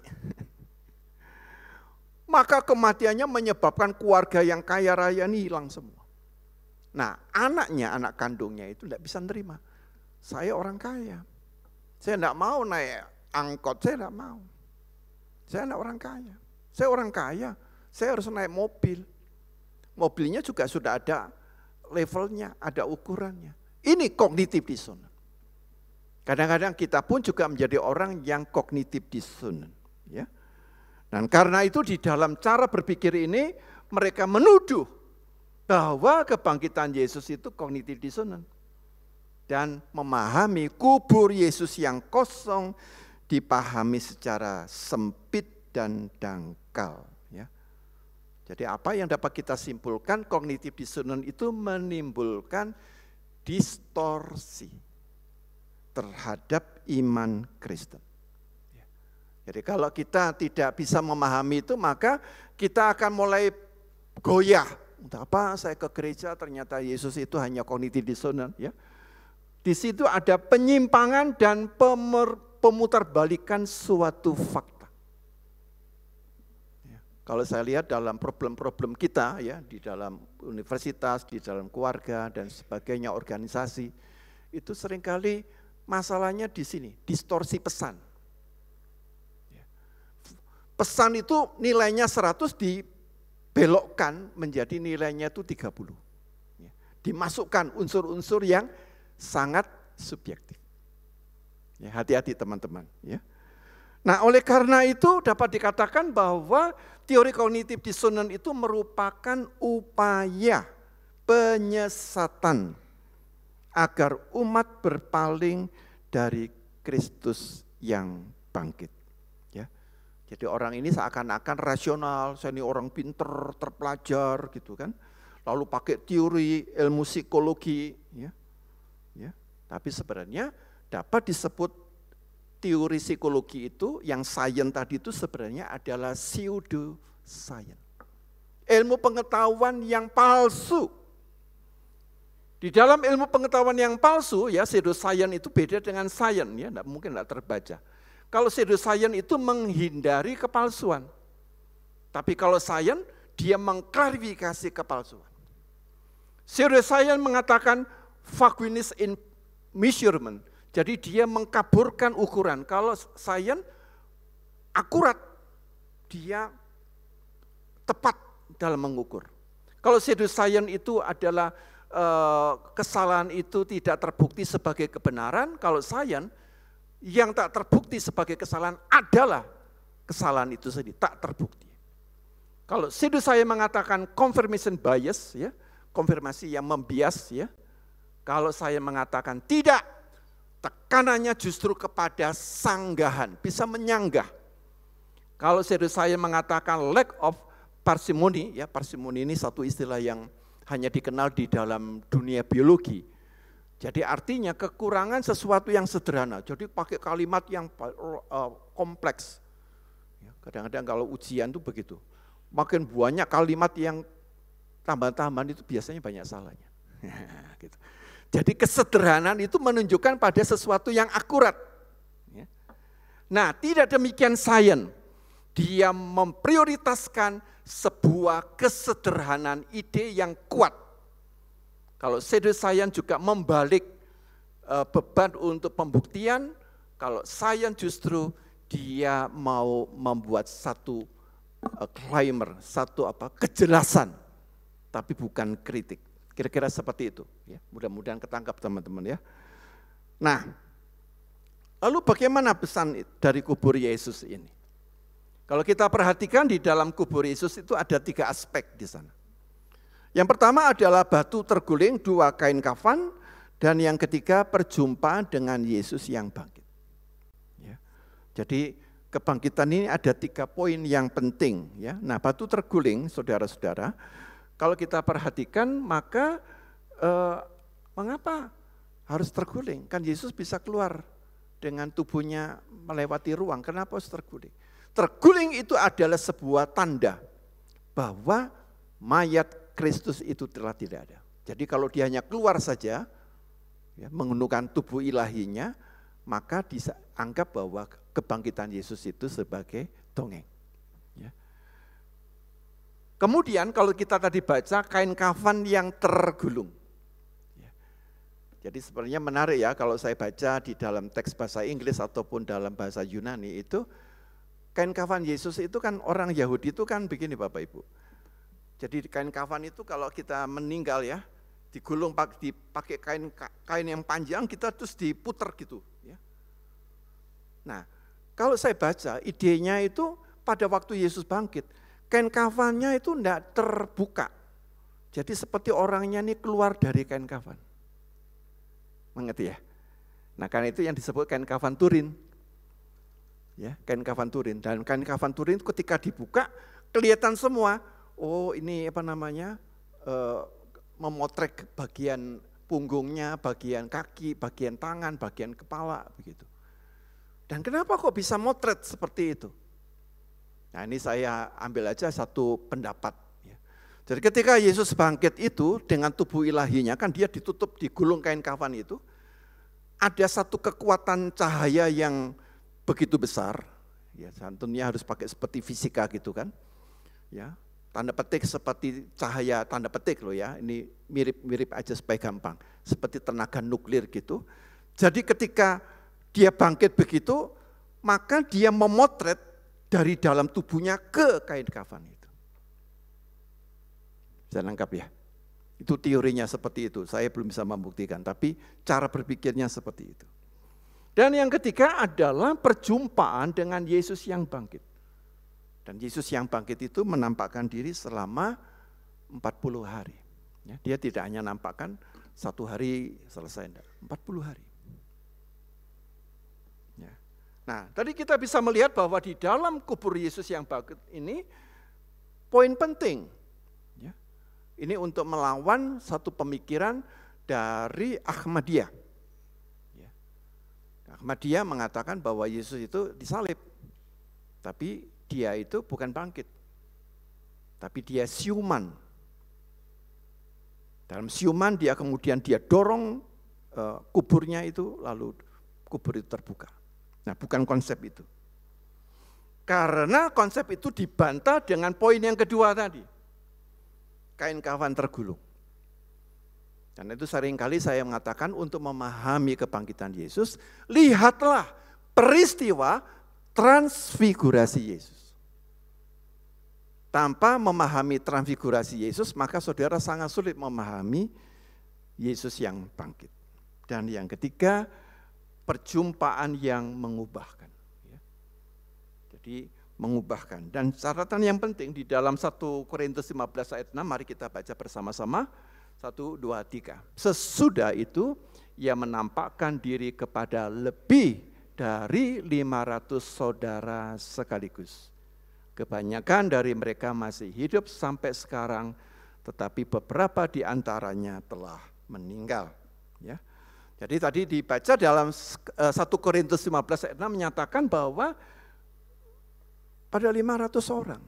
Maka kematiannya menyebabkan keluarga yang kaya raya ini hilang semua. Nah, anaknya, anak kandungnya itu tidak bisa menerima. Saya orang kaya, saya tidak mau naik angkot, saya tidak mau. Saya anak orang kaya, saya orang kaya, saya harus naik mobil. Mobilnya juga sudah ada levelnya, ada ukurannya. Ini kognitif dissonance. Kadang-kadang kita pun juga menjadi orang yang kognitif dissonance. Ya. Dan karena itu di dalam cara berpikir ini mereka menuduh bahwa kebangkitan Yesus itu kognitif dissonance. Dan memahami kubur Yesus yang kosong dipahami secara sempit dan dangkal. Ya. Jadi apa yang dapat kita simpulkan, kognitif dissonance itu menimbulkan distorsi terhadap iman Kristen. Jadi kalau kita tidak bisa memahami itu, maka kita akan mulai goyah. Untuk apa saya ke gereja ternyata Yesus itu hanya kognitif dissonance. Ya. Di situ ada penyimpangan dan pemutarbalikan suatu fakta. Ya. Kalau saya lihat dalam problem-problem kita, ya, di dalam universitas, di dalam keluarga dan sebagainya, organisasi, itu seringkali masalahnya di sini, distorsi pesan. Pesan itu nilainya 100 dibelokkan menjadi nilainya itu 30. Dimasukkan unsur-unsur yang sangat subjektif. Ya, hati-hati teman-teman. Ya. Nah, oleh karena itu dapat dikatakan bahwa teori kognitif dissonance itu merupakan upaya penyesatan agar umat berpaling dari Kristus yang bangkit. Ya. Jadi orang ini seakan-akan rasional, saya ini orang pinter, terpelajar gitu kan. Lalu pakai teori ilmu psikologi, ya. Tapi sebenarnya dapat disebut teori psikologi itu, yang sains tadi itu sebenarnya adalah pseudoscience. Ilmu pengetahuan yang palsu. Di dalam ilmu pengetahuan yang palsu, ya pseudoscience itu beda dengan sains, ya, mungkin tidak terbaca. Kalau pseudoscience itu menghindari kepalsuan. Tapi kalau sains, dia mengklarifikasi kepalsuan. Pseudoscience mengatakan vagueness in measurement. Jadi dia mengkaburkan ukuran. Kalau sains akurat, dia tepat dalam mengukur. Kalau pseudoscience itu adalah kesalahan itu tidak terbukti sebagai kebenaran, kalau sains yang tak terbukti sebagai kesalahan adalah kesalahan itu sendiri, tak terbukti. Kalau pseudoscience mengatakan confirmation bias, ya, konfirmasi yang membias, ya. Kalau saya mengatakan tidak, tekanannya justru kepada sanggahan, bisa menyanggah. Kalau pseudoscience mengatakan lack of parsimony, ya parsimony ini satu istilah yang hanya dikenal di dalam dunia biologi. Jadi artinya kekurangan sesuatu yang sederhana. Jadi pakai kalimat yang kompleks. Kadang-kadang kalau ujian itu begitu. Makin banyak kalimat yang tambahan-tambahan itu biasanya banyak salahnya. Gitu. Jadi kesederhanaan itu menunjukkan pada sesuatu yang akurat. Nah, tidak demikian sains. Dia memprioritaskan sebuah kesederhanaan ide yang kuat. Kalau pseudoscience juga membalik beban untuk pembuktian, kalau sains justru dia mau membuat satu claimer, satu kejelasan, tapi bukan kritik. Kira-kira seperti itu. Ya, mudah-mudahan ketangkap teman-teman ya. Nah, lalu bagaimana pesan dari kubur Yesus ini? Kalau kita perhatikan di dalam kubur Yesus itu ada 3 aspek di sana. Yang pertama adalah batu terguling, 2 kain kafan, dan yang ketiga perjumpaan dengan Yesus yang bangkit. Ya. Jadi kebangkitan ini ada 3 poin yang penting. Ya. Nah, batu terguling, saudara-saudara, kalau kita perhatikan maka mengapa harus terguling? Kan Yesus bisa keluar dengan tubuhnya melewati ruang, kenapa harus terguling? Terguling itu adalah sebuah tanda bahwa mayat Kristus itu telah tidak ada. Jadi kalau dia hanya keluar saja, ya, menggunakan tubuh ilahinya, maka dianggap bahwa kebangkitan Yesus itu sebagai dongeng. Ya. Kemudian kalau kita tadi baca kain kafan yang tergulung. Ya. Jadi sebenarnya menarik ya kalau saya baca di dalam teks bahasa Inggris ataupun dalam bahasa Yunani itu, kain kafan Yesus itu kan orang Yahudi itu kan begini Bapak Ibu. Jadi kain kafan itu kalau kita meninggal ya, digulung dipakai kain yang panjang, kita terus diputer gitu. Ya. Nah, kalau saya baca idenya itu pada waktu Yesus bangkit, kain kafannya itu tidak terbuka. Jadi seperti orangnya ini keluar dari kain kafan. Mengerti ya? Nah karena itu yang disebut kain kafan Turin. Ya, kain kafan Turin. Dan kain kafan Turin ketika dibuka, kelihatan semua. Oh ini memotret bagian punggungnya, bagian kaki, bagian tangan, bagian kepala begitu. Dan kenapa kok bisa motret seperti itu? Nah ini saya ambil aja satu pendapat. Ya. Jadi ketika Yesus bangkit itu dengan tubuh ilahinya, kan dia ditutup, digulung kain kafan itu, ada satu kekuatan cahaya yang begitu besar. Ya, tentunya harus pakai seperti fisika gitu kan. Ya. Tanda petik seperti cahaya, tanda petik loh ya, ini mirip-mirip aja supaya gampang. Seperti tenaga nuklir gitu. Jadi ketika dia bangkit begitu, maka dia memotret dari dalam tubuhnya ke kain kafan itu. Bisa nangkap ya? Itu teorinya seperti itu, saya belum bisa membuktikan, tapi cara berpikirnya seperti itu. Dan yang ketiga adalah perjumpaan dengan Yesus yang bangkit. Dan Yesus yang bangkit itu menampakkan diri selama 40 hari. Ya, dia tidak hanya nampakkan 1 hari selesai, 40 hari. Ya. Nah, tadi kita bisa melihat bahwa di dalam kubur Yesus yang bangkit ini, poin penting. Ya, ini untuk melawan satu pemikiran dari Ahmadiyah. Ya, Ahmadiyah mengatakan bahwa Yesus itu disalib, tapi dia itu bukan bangkit, tapi dia siuman. Dalam siuman dia kemudian dorong kuburnya itu, lalu kubur itu terbuka. Nah, bukan konsep itu. Karena konsep itu dibantah dengan poin yang kedua tadi. Kain kafan tergulung. Dan itu seringkali saya mengatakan untuk memahami kebangkitan Yesus, lihatlah peristiwa transfigurasi Yesus. Tanpa memahami transfigurasi Yesus, maka saudara sangat sulit memahami Yesus yang bangkit. Dan yang ketiga, perjumpaan yang mengubahkan. Jadi mengubahkan. Dan catatan yang penting di dalam 1 Korintus 15 ayat 6, mari kita baca bersama-sama. 1, 2, 3. Sesudah itu, ia menampakkan diri kepada lebih dari 500 saudara sekaligus. Kebanyakan dari mereka masih hidup sampai sekarang, tetapi beberapa di antaranya telah meninggal. Ya. Jadi tadi dibaca dalam 1 Korintus 15 ayat 6 menyatakan bahwa pada 500 orang.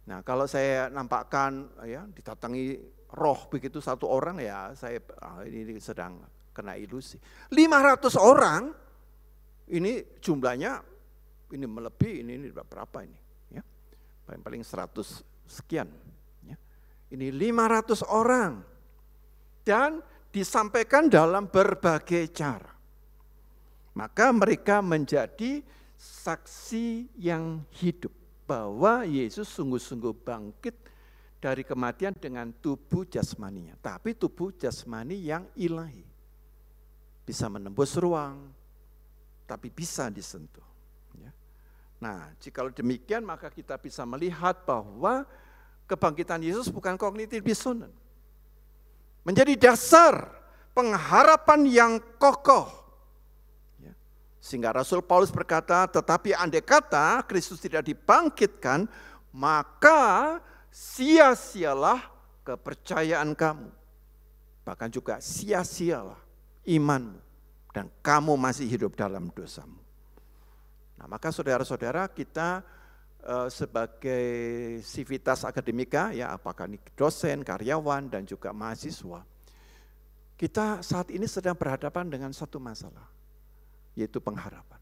Nah, kalau saya nampakkan ya didatangi roh begitu satu orang, ya saya ini sedang kena ilusi. 500 orang ini jumlahnya ini melebihi ini berapa ini ya. Paling 100 sekian ya. Ini 500 orang. Dan disampaikan dalam berbagai cara. Maka mereka menjadi saksi yang hidup bahwa Yesus sungguh-sungguh bangkit dari kematian dengan tubuh jasmaninya. Tapi tubuh jasmani yang ilahi. Bisa menembus ruang, tapi bisa disentuh. Ya. Nah, jika demikian maka kita bisa melihat bahwa kebangkitan Yesus bukan kognitif dissonance. Menjadi dasar pengharapan yang kokoh. Ya. Sehingga Rasul Paulus berkata, tetapi andai kata Kristus tidak dibangkitkan, maka sia-sialah kepercayaan kamu. Bahkan juga sia-sialah imanmu. Dan kamu masih hidup dalam dosamu. Nah, maka saudara-saudara kita sebagai sivitas akademika, ya apakah ini dosen, karyawan, dan juga mahasiswa, kita saat ini sedang berhadapan dengan satu masalah, yaitu pengharapan.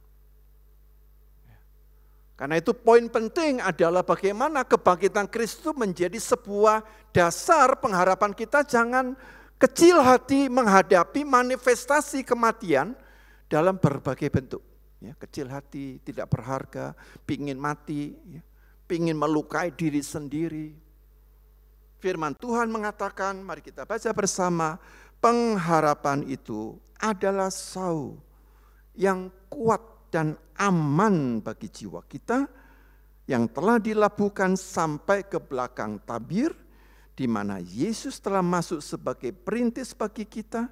Karena itu poin penting adalah bagaimana kebangkitan Kristus menjadi sebuah dasar pengharapan kita. Jangan kecil hati menghadapi manifestasi kematian dalam berbagai bentuk. Ya, kecil hati, tidak berharga, pingin mati, ya, pingin melukai diri sendiri. Firman Tuhan mengatakan, mari kita baca bersama, pengharapan itu adalah sau yang kuat dan aman bagi jiwa kita yang telah dilabuhkan sampai ke belakang tabir, di mana Yesus telah masuk sebagai perintis bagi kita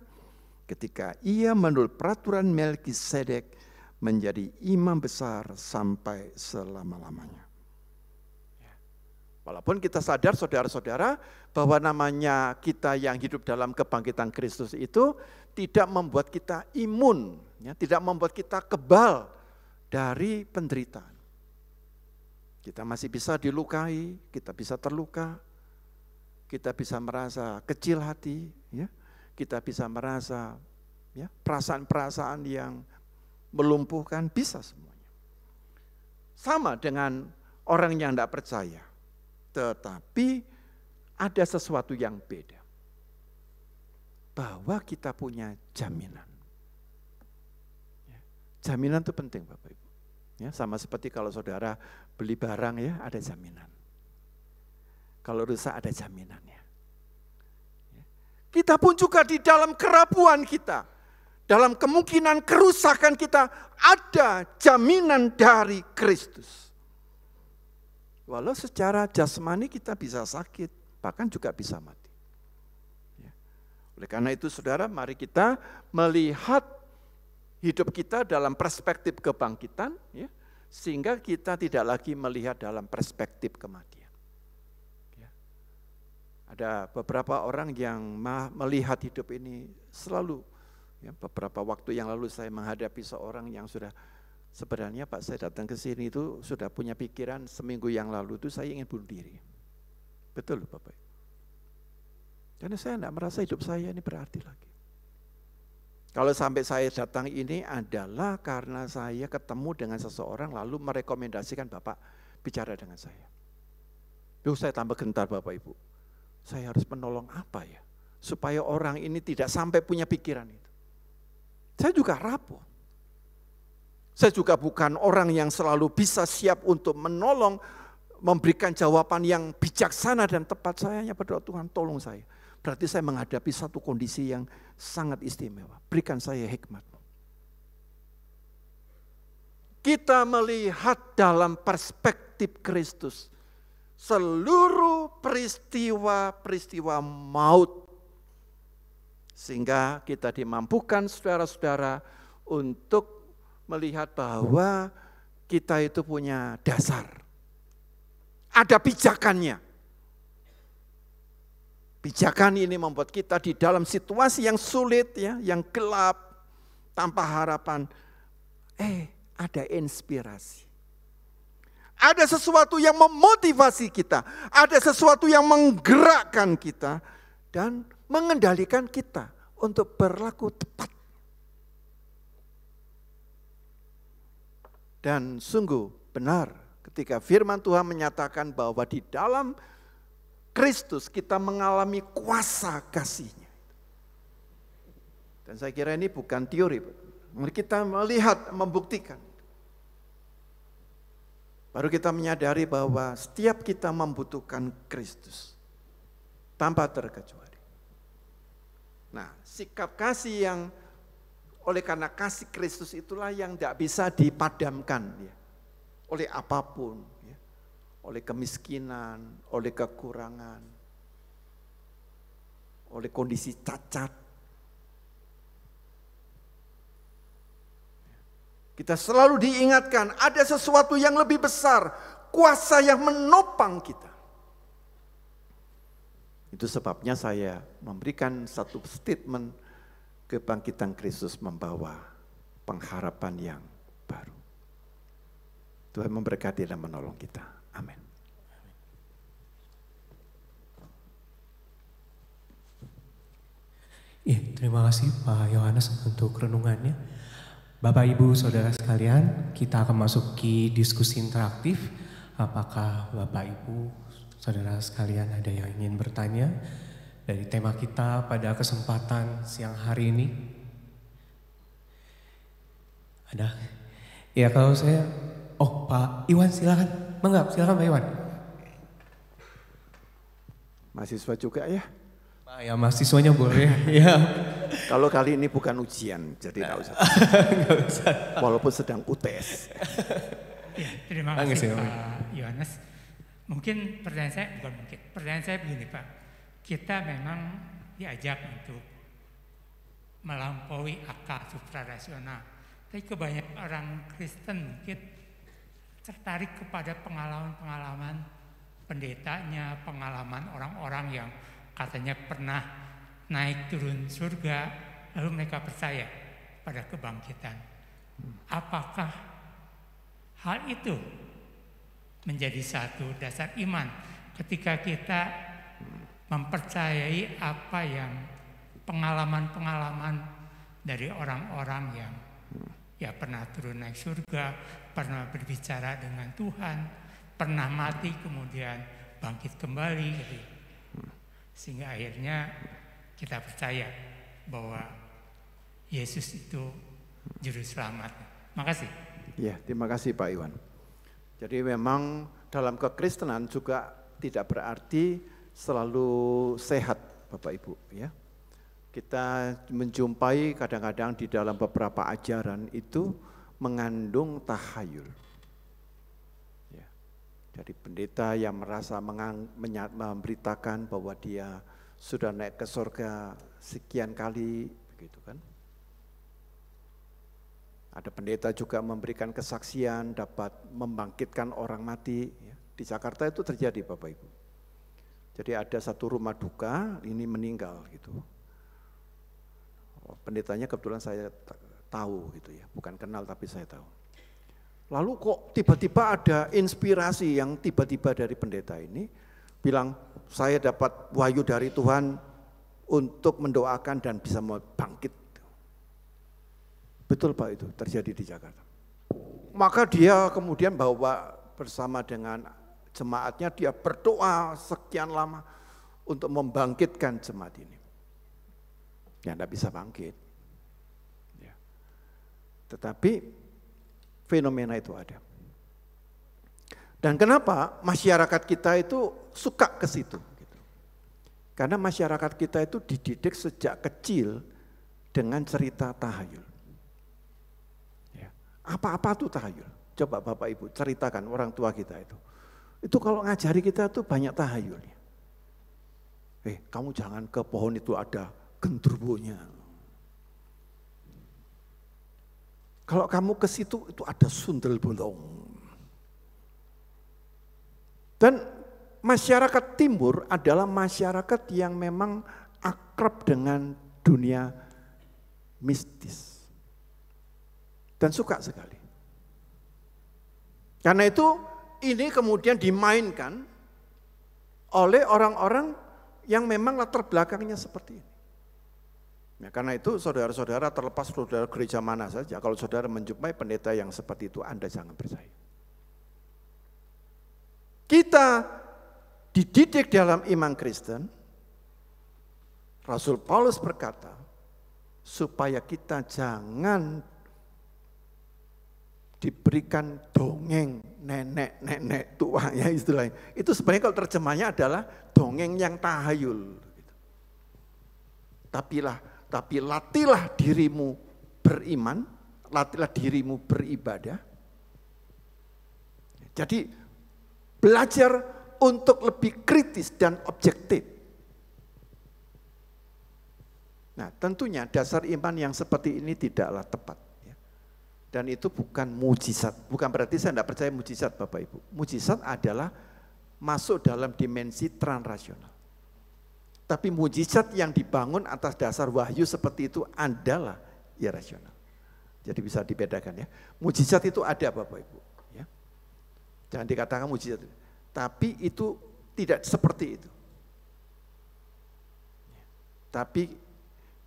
ketika ia menurut peraturan Melkisedek menjadi imam besar sampai selama-lamanya. Walaupun kita sadar saudara-saudara bahwa namanya kita yang hidup dalam kebangkitan Kristus itu tidak membuat kita imun, ya, tidak membuat kita kebal dari penderitaan. Kita masih bisa dilukai, kita bisa terluka, kita bisa merasa kecil hati, ya, kita bisa merasa ya, perasaan-perasaan yang melumpuhkan, bisa semuanya. Sama dengan orang yang tidak percaya. Tetapi ada sesuatu yang beda. Bahwa kita punya jaminan. Jaminan itu penting Bapak Ibu. Ya, sama seperti kalau saudara beli barang ya ada jaminan. Kalau rusak ada jaminannya. Kita pun juga di dalam kerapuan kita. Dalam kemungkinan kerusakan kita ada jaminan dari Kristus. Walau secara jasmani kita bisa sakit, bahkan juga bisa mati. Ya. Oleh karena itu saudara, mari kita melihat hidup kita dalam perspektif kebangkitan, ya, sehingga kita tidak lagi melihat dalam perspektif kematian. Ya. Ada beberapa orang yang melihat hidup ini selalu, ya, beberapa waktu yang lalu saya menghadapi seorang yang sudah, sebenarnya Pak saya datang ke sini itu sudah punya pikiran seminggu yang lalu itu saya ingin bunuh diri. Betul Bapak. Karena saya tidak merasa hidup saya ini berarti lagi. Kalau sampai saya datang ini adalah karena saya ketemu dengan seseorang lalu merekomendasikan Bapak bicara dengan saya. Duh, saya tambah gentar Bapak Ibu. Saya harus menolong apa ya? Supaya orang ini tidak sampai punya pikiran itu. Saya juga rapuh. Saya juga bukan orang yang selalu bisa siap untuk menolong, memberikan jawaban yang bijaksana dan tepat. Saya hanya berdoa, Tuhan tolong saya. Berarti saya menghadapi satu kondisi yang sangat istimewa. Berikan saya hikmat-Mu. Kita melihat dalam perspektif Kristus seluruh peristiwa-peristiwa maut. Sehingga kita dimampukan saudara-saudara untuk melihat bahwa kita itu punya dasar. Ada pijakannya. Pijakan ini membuat kita di dalam situasi yang sulit, ya, yang gelap, tanpa harapan. Ada inspirasi. Ada sesuatu yang memotivasi kita. Ada sesuatu yang menggerakkan kita dan mengendalikan kita untuk berlaku tepat. Dan sungguh benar ketika firman Tuhan menyatakan bahwa di dalam Kristus kita mengalami kuasa kasih-Nya. Dan saya kira ini bukan teori. Kita melihat, membuktikan. Baru kita menyadari bahwa setiap kita membutuhkan Kristus. Tanpa terkecuali. Nah, sikap kasih yang oleh karena kasih Kristus itulah yang tidak bisa dipadamkan, ya, oleh apapun, ya, oleh kemiskinan, oleh kekurangan, oleh kondisi cacat. Kita selalu diingatkan ada sesuatu yang lebih besar, kuasa yang menopang kita. Itu sebabnya saya memberikan satu statement. Kebangkitan Kristus membawa pengharapan yang baru. Tuhan memberkati dan menolong kita. Amin. Ya, terima kasih Pak Yohanes untuk renungannya. Bapak Ibu Saudara sekalian, kita akan masuki diskusi interaktif. Apakah Bapak Ibu Saudara sekalian ada yang ingin bertanya dari tema kita pada kesempatan siang hari ini? Ada? Ya kalau saya, Pak Iwan silakan. Menggap, silakan Pak Iwan. Mahasiswa juga ya? Pak, ya mahasiswanya boleh. Ya. Kalau kali ini bukan ujian, jadi tidak usah. Nggak usah. Walaupun sedang UTS. Ya, terima kasih Pak Yohanes. Mungkin pertanyaan saya begini Pak. Kita memang diajak untuk melampaui akal suprarasional. Tapi kebanyakan orang Kristen mungkin tertarik kepada pengalaman-pengalaman pendetanya, pengalaman orang-orang yang katanya pernah naik turun surga, lalu mereka percaya pada kebangkitan. Apakah hal itu menjadi satu dasar iman ketika kita mempercayai apa yang pengalaman-pengalaman dari orang-orang yang ya pernah turun naik surga, pernah berbicara dengan Tuhan, pernah mati kemudian bangkit kembali, gitu. Sehingga akhirnya kita percaya bahwa Yesus itu juru selamat. Makasih. Ya, terima kasih Pak Iwan. Jadi memang dalam kekristenan juga tidak berarti selalu sehat Bapak Ibu, ya. Kita menjumpai kadang-kadang di dalam beberapa ajaran itu mengandung tahayul. Ya. Jadi pendeta yang merasa memberitakan bahwa dia sudah naik ke surga sekian kali, begitu kan. Ada pendeta juga memberikan kesaksian, dapat membangkitkan orang mati. Di Jakarta itu terjadi Bapak Ibu. Jadi ada satu rumah duka, ini meninggal gitu. Pendetanya kebetulan saya tahu gitu ya, bukan kenal tapi saya tahu. Lalu kok tiba-tiba ada inspirasi yang tiba-tiba dari pendeta ini, bilang saya dapat wahyu dari Tuhan untuk mendoakan dan bisa bangkit. Betul Pak, itu terjadi di Jakarta. Maka dia kemudian bawa bersama dengan jemaatnya, dia berdoa sekian lama untuk membangkitkan jemaat ini. Ya tidak bisa bangkit. Ya. Tetapi fenomena itu ada. Dan kenapa masyarakat kita itu suka ke situ? Gitu. Karena masyarakat kita itu dididik sejak kecil dengan cerita tahayul. Apa-apa tuh tahayul? Coba Bapak Ibu ceritakan orang tua kita itu. Itu kalau ngajari kita tuh banyak tahayulnya. Kamu jangan ke pohon itu ada genderuwonya. Kalau kamu ke situ itu ada sundel bolong. Dan masyarakat timur adalah masyarakat yang memang akrab dengan dunia mistis. Dan suka sekali. Karena itu ini kemudian dimainkan oleh orang-orang yang memang latar belakangnya seperti ini. Ya, karena itu saudara-saudara, terlepas saudara gereja mana saja, kalau saudara menjumpai pendeta yang seperti itu, Anda jangan percaya. Kita dididik dalam iman Kristen, Rasul Paulus berkata, supaya kita jangan diberikan dongeng nenek-nenek tua ya istilahnya. Itu sebenarnya kalau terjemahnya adalah dongeng yang tahayul. Tapi latilah dirimu beriman, latilah dirimu beribadah. Jadi belajar untuk lebih kritis dan objektif. Nah tentunya dasar iman yang seperti ini tidaklah tepat. Dan itu bukan mujizat, bukan berarti saya tidak percaya mujizat Bapak Ibu. Mujizat adalah masuk dalam dimensi transrasional. Tapi mujizat yang dibangun atas dasar wahyu seperti itu adalah irasional. Jadi bisa dibedakan ya. Mujizat itu ada Bapak Ibu. Ya. Jangan dikatakan mujizat. Tapi itu tidak seperti itu. Tapi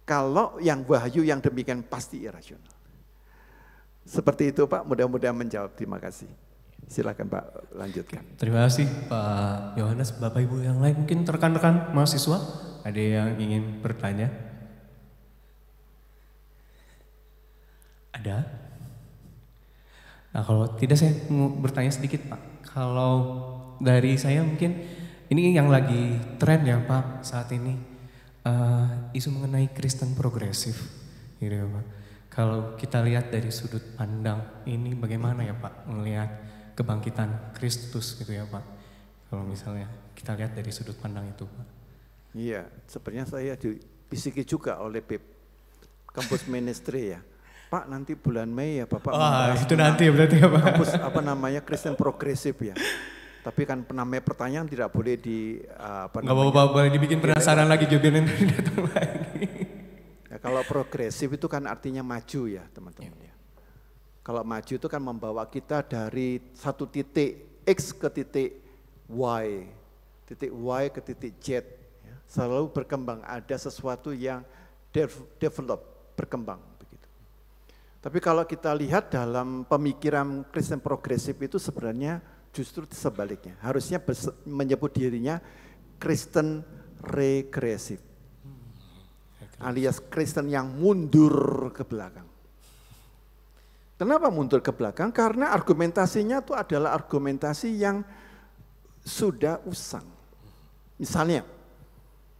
kalau yang wahyu yang demikian pasti irasional. Seperti itu Pak, mudah-mudahan menjawab. Terima kasih. Silakan Pak, lanjutkan. Terima kasih Pak Yohanes. Bapak Ibu yang lain, mungkin rekan-rekan mahasiswa ada yang ingin bertanya? Ada? Nah kalau tidak saya mau bertanya sedikit Pak. Kalau dari saya mungkin ini yang lagi tren ya Pak saat ini, isu mengenai Kristen progresif gitu ya Pak. Kalau kita lihat dari sudut pandang ini bagaimana ya Pak melihat kebangkitan Kristus gitu ya Pak. Kalau misalnya kita lihat dari sudut pandang itu Pak. Iya, sebenarnya saya dibisiki juga oleh PIP kampus ministry ya. Pak nanti bulan Mei ya Bapak. Wah itu nanti berarti ya Pak. Kampus Kristen progresif ya. Tapi kan namanya pertanyaan tidak boleh Nggak apa-apa, boleh dibikin penasaran lagi biar nanti datang lagi. Ya, kalau progresif itu kan artinya maju ya teman-teman ya. Kalau maju itu kan membawa kita dari satu titik X ke titik Y ke titik Z. Ya. Selalu berkembang, ada sesuatu yang develop, berkembang begitu. Tapi kalau kita lihat dalam pemikiran Kristen progresif itu sebenarnya justru sebaliknya. Harusnya menyebut dirinya Kristen regresif. Alias Kristen yang mundur ke belakang. Kenapa mundur ke belakang? Karena argumentasinya itu adalah argumentasi yang sudah usang. Misalnya,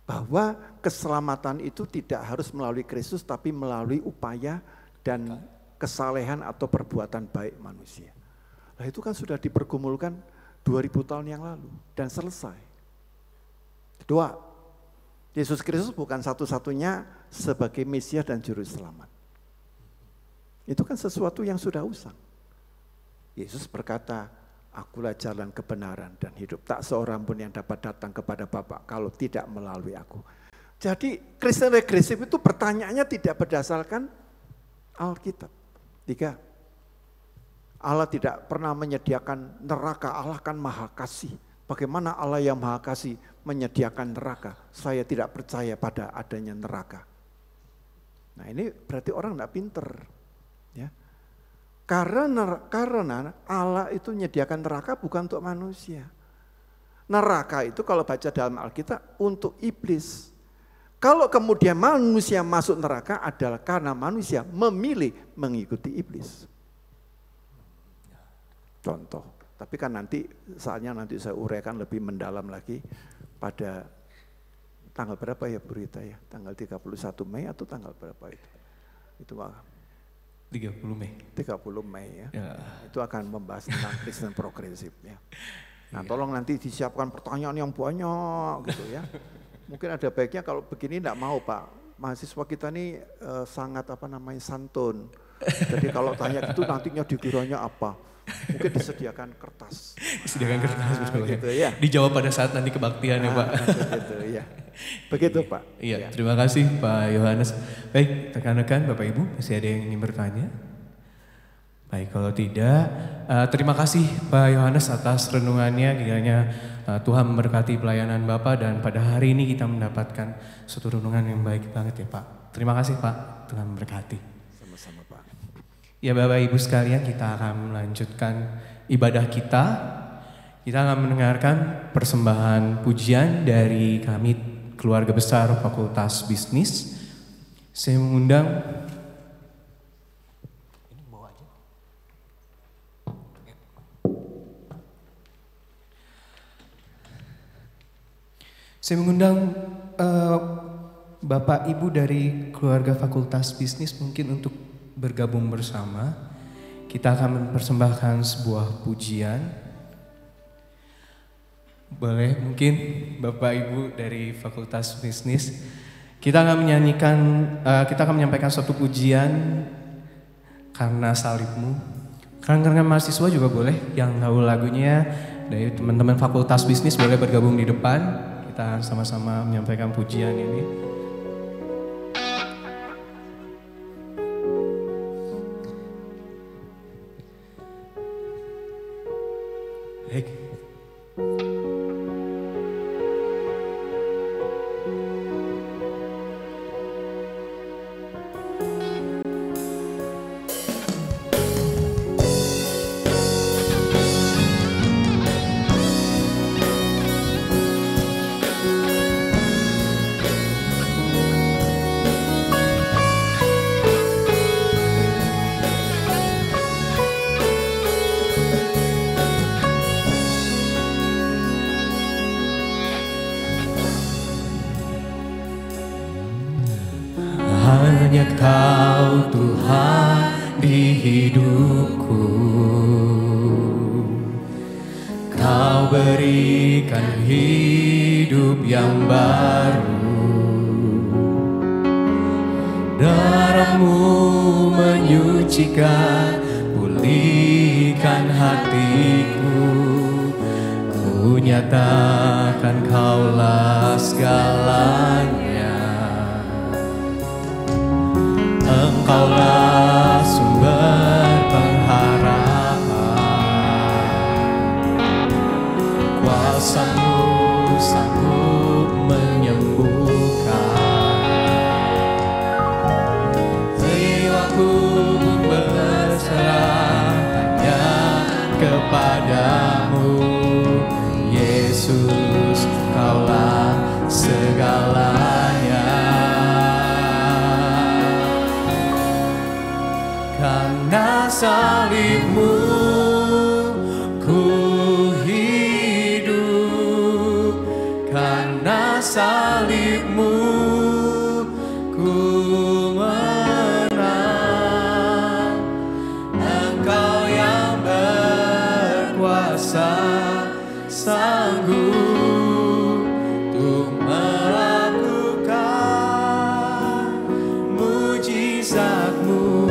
bahwa keselamatan itu tidak harus melalui Kristus, tapi melalui upaya dan kesalehan atau perbuatan baik manusia. Nah itu kan sudah dipergumulkan 2000 tahun yang lalu dan selesai. Kedua, Yesus Kristus bukan satu-satunya sebagai Mesias dan Juru Selamat. Itu kan sesuatu yang sudah usang. Yesus berkata, akulah jalan kebenaran dan hidup. Tak seorang pun yang dapat datang kepada Bapa kalau tidak melalui aku. Jadi Kristen regresif itu pertanyaannya tidak berdasarkan Alkitab. 3. Allah tidak pernah menyediakan neraka, Allah kan maha kasih. Bagaimana Allah yang maha kasih menyediakan neraka? Saya tidak percaya pada adanya neraka. Nah ini berarti orang tidak pinter. Ya. Karena Allah itu menyediakan neraka bukan untuk manusia. Neraka itu kalau baca dalam Alkitab untuk iblis. Kalau kemudian manusia masuk neraka adalah karena manusia memilih mengikuti iblis. Contoh, tapi kan nanti saatnya nanti saya uraikan lebih mendalam lagi pada tanggal berapa ya Bu Rita ya? Tanggal 31 Mei atau tanggal berapa itu? Itu 30 Mei. 30 Mei ya. Itu akan membahas tentang Kristen progresif ya. Nah, tolong nanti disiapkan pertanyaan yang banyak gitu ya. Mungkin ada baiknya kalau begini enggak mau Pak. Mahasiswa kita ini sangat santun. Jadi kalau tanya gitu nantinya dikiranya apa? Mungkin disediakan kertas. Disediakan kertas betul gitu ya. Dijawab pada saat nanti kebaktian ya Pak. Begitu ya. Begitu Pak. Iya, terima kasih Pak Yohanes. Baik, rekan-rekan Bapak Ibu, masih ada yang ingin bertanya? Baik, kalau tidak, terima kasih Pak Yohanes atas renungannya. Kiranya Tuhan memberkati pelayanan Bapak dan pada hari ini kita mendapatkan suatu renungan yang baik banget ya Pak. Terima kasih Pak, Tuhan memberkati. Sama-sama Pak. Ya Bapak Ibu sekalian, kita akan melanjutkan ibadah kita. Kita akan mendengarkan persembahan pujian dari kami keluarga besar Fakultas Bisnis. Saya mengundang Bapak Ibu dari keluarga Fakultas Bisnis mungkin untuk bergabung bersama. Kita akan mempersembahkan sebuah pujian. Boleh mungkin Bapak Ibu dari Fakultas Bisnis. Kita akan menyampaikan suatu pujian Karena Salibmu. Rekan-rekan mahasiswa juga boleh yang tahu lagunya dari teman-teman Fakultas Bisnis boleh bergabung di depan. Kita sama-sama menyampaikan pujian ini. Baik. Hanya Kau Tuhan di hidupku, Kau berikan hidup yang baru. Darah-Mu menyucikan, pulihkan hatiku. Ku nyatakan Kaulah segalanya. Engkaulah sumber pengharapan, kuasa-Mu sanggup menyembuhkan. Jiwaku berserah hanya kepadamu, Yesus, Kaulah segalanya. Karena salib-Mu ku hidup, karena salib-Mu ku menang. Engkau yang berkuasa sanggup untuk melakukan mujizat-Mu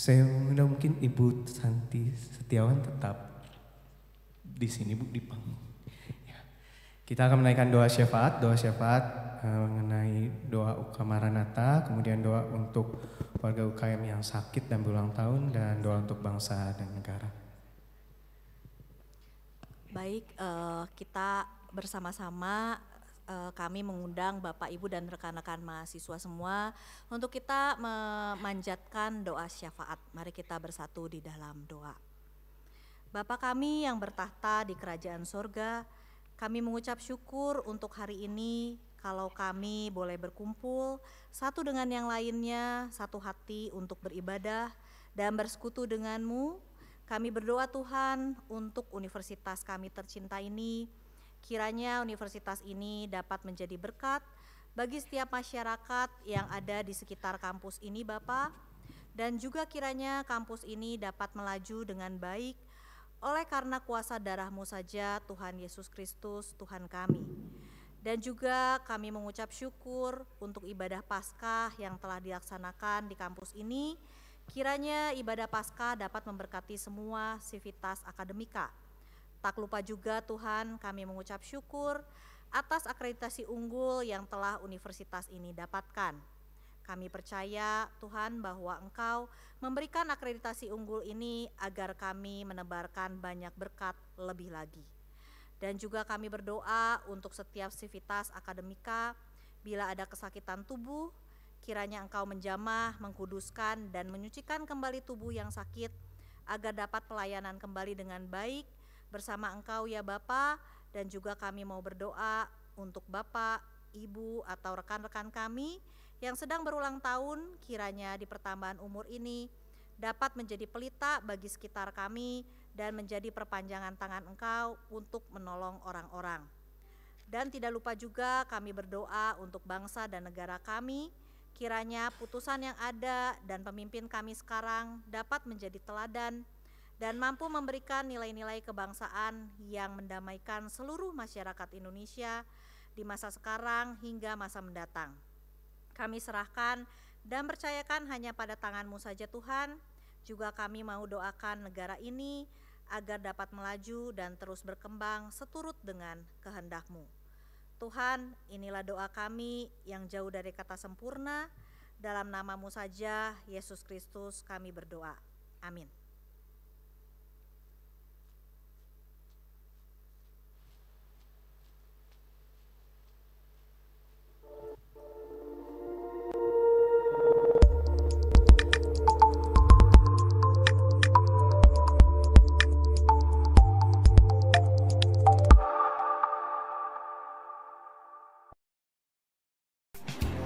Saya mengundang mungkin Ibu Santi Setiawan tetap di sini Bu, di panggung. Ya. Kita akan menaikkan doa syafaat mengenai doa UKA Maranatha, kemudian doa untuk warga UKM yang sakit dan berulang tahun, dan doa untuk bangsa dan negara. Baik, kita bersama-sama kami mengundang Bapak, Ibu, dan rekan-rekan mahasiswa semua untuk kita memanjatkan doa syafaat. Mari kita bersatu di dalam doa. Bapa kami yang bertahta di kerajaan sorga, kami mengucap syukur untuk hari ini kalau kami boleh berkumpul satu dengan yang lainnya, satu hati untuk beribadah dan bersekutu denganmu. Kami berdoa Tuhan untuk universitas kami tercinta ini. Kiranya universitas ini dapat menjadi berkat bagi setiap masyarakat yang ada di sekitar kampus ini Bapa, dan juga kiranya kampus ini dapat melaju dengan baik oleh karena kuasa darah-Mu saja Tuhan Yesus Kristus Tuhan kami. Dan juga kami mengucap syukur untuk ibadah Paskah yang telah dilaksanakan di kampus ini. Kiranya ibadah Paskah dapat memberkati semua sivitas akademika. Tak lupa juga Tuhan, kami mengucap syukur atas akreditasi unggul yang telah universitas ini dapatkan. Kami percaya Tuhan bahwa Engkau memberikan akreditasi unggul ini agar kami menebarkan banyak berkat lebih lagi. Dan juga kami berdoa untuk setiap sivitas akademika, bila ada kesakitan tubuh, kiranya Engkau menjamah, mengkuduskan, dan menyucikan kembali tubuh yang sakit, agar dapat pelayanan kembali dengan baik, bersama Engkau ya Bapa. Dan juga kami mau berdoa untuk Bapak, Ibu, atau rekan-rekan kami yang sedang berulang tahun, kiranya di pertambahan umur ini dapat menjadi pelita bagi sekitar kami dan menjadi perpanjangan tangan Engkau untuk menolong orang-orang. Dan tidak lupa juga kami berdoa untuk bangsa dan negara kami, kiranya putusan yang ada dan pemimpin kami sekarang dapat menjadi teladan dan mampu memberikan nilai-nilai kebangsaan yang mendamaikan seluruh masyarakat Indonesia di masa sekarang hingga masa mendatang. Kami serahkan dan percayakan hanya pada tangan-Mu saja Tuhan. Juga kami mau doakan negara ini agar dapat melaju dan terus berkembang seturut dengan kehendak-Mu. Tuhan, inilah doa kami yang jauh dari kata sempurna. Dalam nama-Mu saja, Yesus Kristus, kami berdoa. Amin.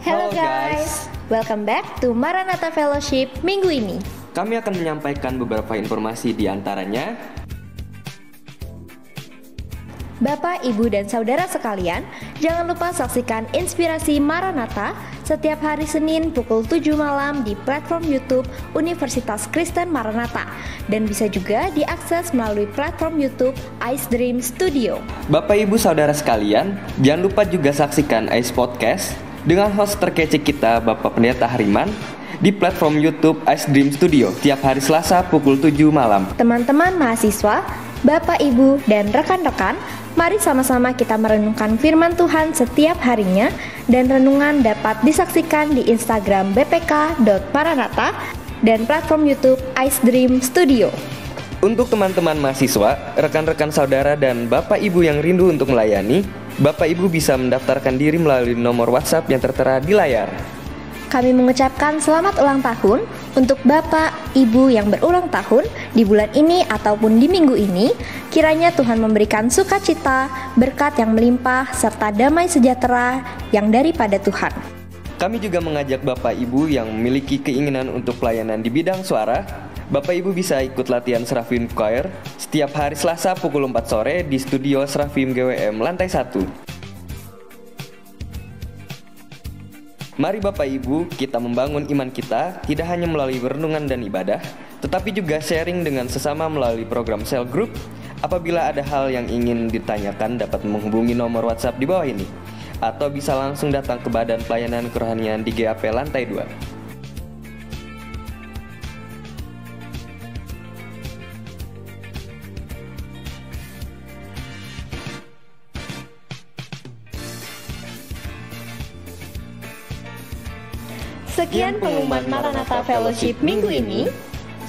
Hello guys, welcome back to Maranatha Fellowship minggu ini. Kami akan menyampaikan beberapa informasi di antaranya. Bapak, Ibu, dan Saudara sekalian, jangan lupa saksikan Inspirasi Maranatha setiap hari Senin pukul 7 malam di platform YouTube Universitas Kristen Maranatha, dan bisa juga diakses melalui platform YouTube Ice Dream Studio. Bapak, Ibu, Saudara sekalian, jangan lupa juga saksikan Ice Podcast dengan host terkece kita, Bapak Pendeta Hariman, di platform YouTube Ice Dream Studio tiap hari Selasa pukul 7 malam. Teman-teman mahasiswa, Bapak, Ibu, dan rekan-rekan, mari sama-sama kita merenungkan firman Tuhan setiap harinya, dan renungan dapat disaksikan di Instagram bpk.maranatha dan platform YouTube Ice Dream Studio. Untuk teman-teman mahasiswa, rekan-rekan saudara, dan Bapak Ibu yang rindu untuk melayani, Bapak Ibu bisa mendaftarkan diri melalui nomor WhatsApp yang tertera di layar. Kami mengucapkan selamat ulang tahun untuk Bapak, Ibu yang berulang tahun di bulan ini ataupun di minggu ini. Kiranya Tuhan memberikan sukacita, berkat yang melimpah, serta damai sejahtera yang daripada Tuhan. Kami juga mengajak Bapak Ibu yang memiliki keinginan untuk pelayanan di bidang suara. Bapak Ibu bisa ikut latihan Seraphim Choir setiap hari Selasa pukul 4 sore di studio Seraphim GWM lantai 1. Mari Bapak Ibu, kita membangun iman kita tidak hanya melalui renungan dan ibadah, tetapi juga sharing dengan sesama melalui program cell group. Apabila ada hal yang ingin ditanyakan, dapat menghubungi nomor WhatsApp di bawah ini, atau bisa langsung datang ke Badan Pelayanan Kerohanian di GAP lantai 2. Sekian pengumuman Maranatha Fellowship minggu ini.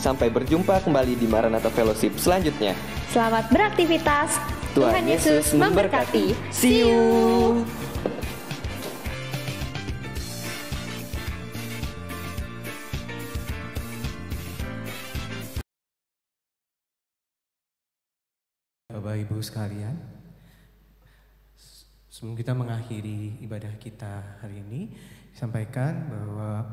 Sampai berjumpa kembali di Maranatha Fellowship selanjutnya. Selamat beraktivitas. Tuhan Yesus memberkati. See you. Bapak Ibu sekalian, sebelum kita mengakhiri ibadah kita hari ini, sampaikan bahwa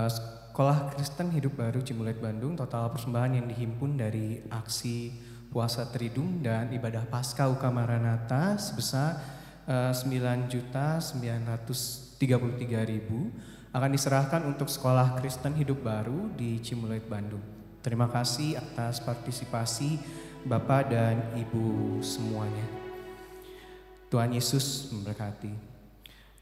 Sekolah Kristen Hidup Baru Cimulet Bandung total persembahan yang dihimpun dari aksi puasa Tridung dan ibadah Paskah UK Maranatha sebesar 9.933.000 akan diserahkan untuk Sekolah Kristen Hidup Baru di Cimulet Bandung. Terima kasih atas partisipasi Bapak dan Ibu semuanya. Tuhan Yesus memberkati.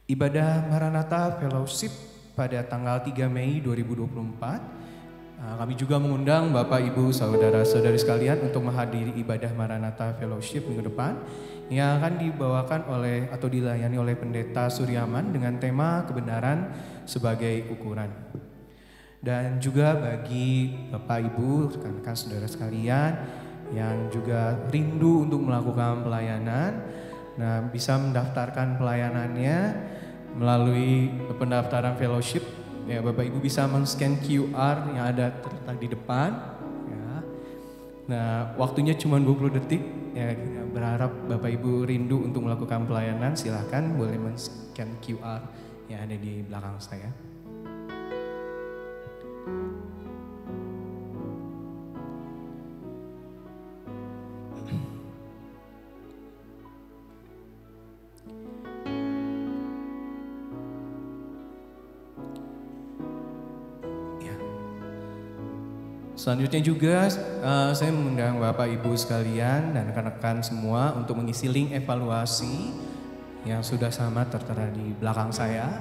Ibadah Maranatha Fellowship pada tanggal 3 Mei 2024. Kami juga mengundang Bapak, Ibu, Saudara-saudari sekalian untuk menghadiri ibadah Maranatha Fellowship minggu depan yang akan dibawakan oleh atau dilayani oleh Pendeta Suryaman dengan tema kebenaran sebagai ukuran. Dan juga bagi Bapak, Ibu, rekan-rekan saudara sekalian yang juga rindu untuk melakukan pelayanan, nah bisa mendaftarkan pelayanannya melalui pendaftaran fellowship. Ya, Bapak Ibu bisa men-scan QR yang ada terletak di depan. Ya. Nah, waktunya cuma 20 detik. Ya, berharap Bapak Ibu rindu untuk melakukan pelayanan, silahkan boleh men-scan QR yang ada di belakang saya. Selanjutnya juga saya mengundang Bapak Ibu sekalian dan rekan-rekan semua untuk mengisi link evaluasi yang sudah sama tertera di belakang saya.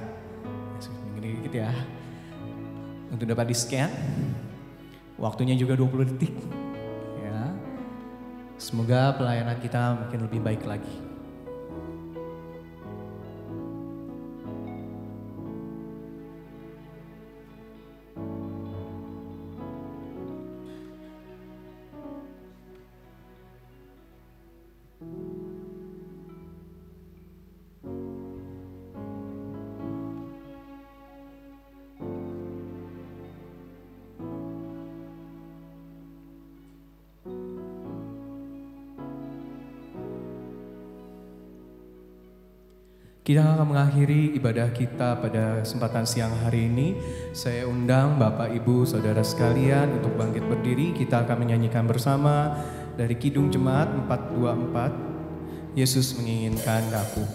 Begini dikit ya. Untuk dapat di-scan. Waktunya juga 20 detik. Ya. Semoga pelayanan kita makin lebih baik lagi. Kita akan mengakhiri ibadah kita pada kesempatan siang hari ini. Saya undang Bapak, Ibu, Saudara sekalian untuk bangkit berdiri. Kita akan menyanyikan bersama dari Kidung Jemaat 424, Yesus menginginkan aku.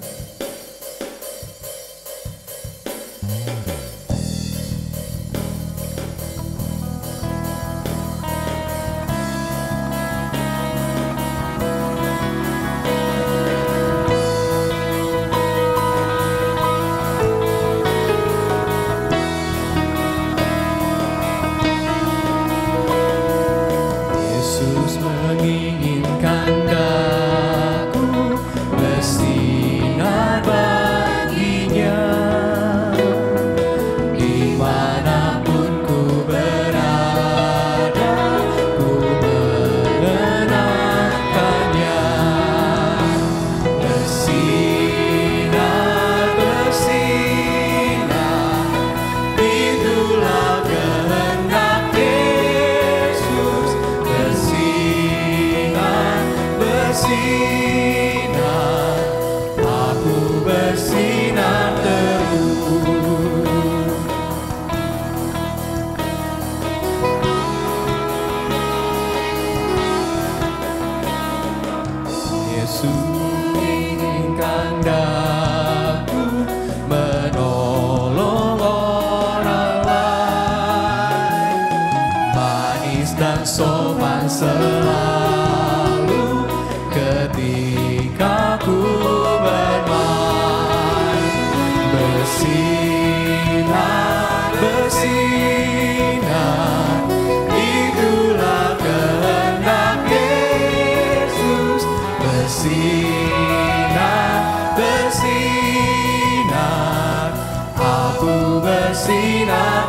Bersinar, aku bersinar.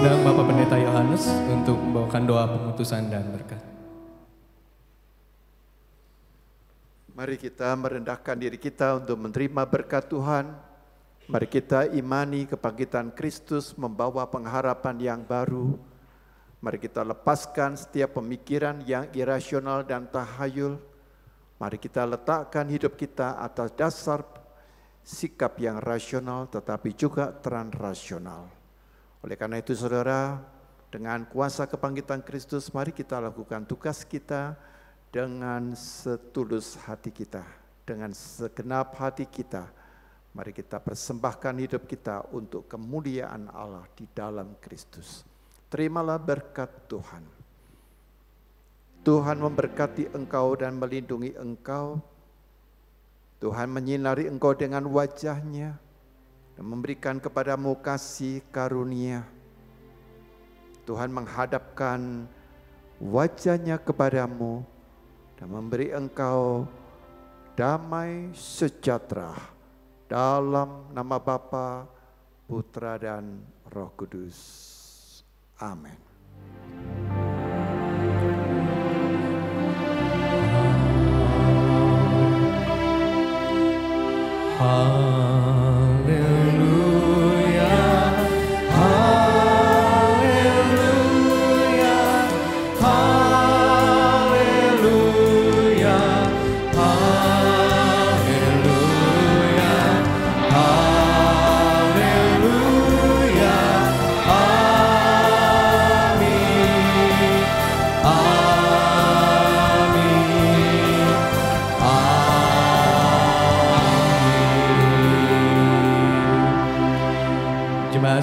undang Bapak Pendeta Yohanes untuk membawakan doa pengutusan dan berkat. Mari kita merendahkan diri kita untuk menerima berkat Tuhan. Mari kita imani kebangkitan Kristus membawa pengharapan yang baru. Mari kita lepaskan setiap pemikiran yang irasional dan tahayul. Mari kita letakkan hidup kita atas dasar sikap yang rasional tetapi juga transrasional. Oleh karena itu saudara, dengan kuasa kebangkitan Kristus mari kita lakukan tugas kita dengan setulus hati kita, dengan segenap hati kita. Mari kita persembahkan hidup kita untuk kemuliaan Allah di dalam Kristus. Terimalah berkat Tuhan. Tuhan memberkati engkau dan melindungi engkau. Tuhan menyinari engkau dengan wajah-Nya dan memberikan kepadamu kasih karunia. Tuhan menghadapkan wajah-Nya kepadamu dan memberi engkau damai sejahtera dalam nama Bapa, Putra dan Roh Kudus. Amin.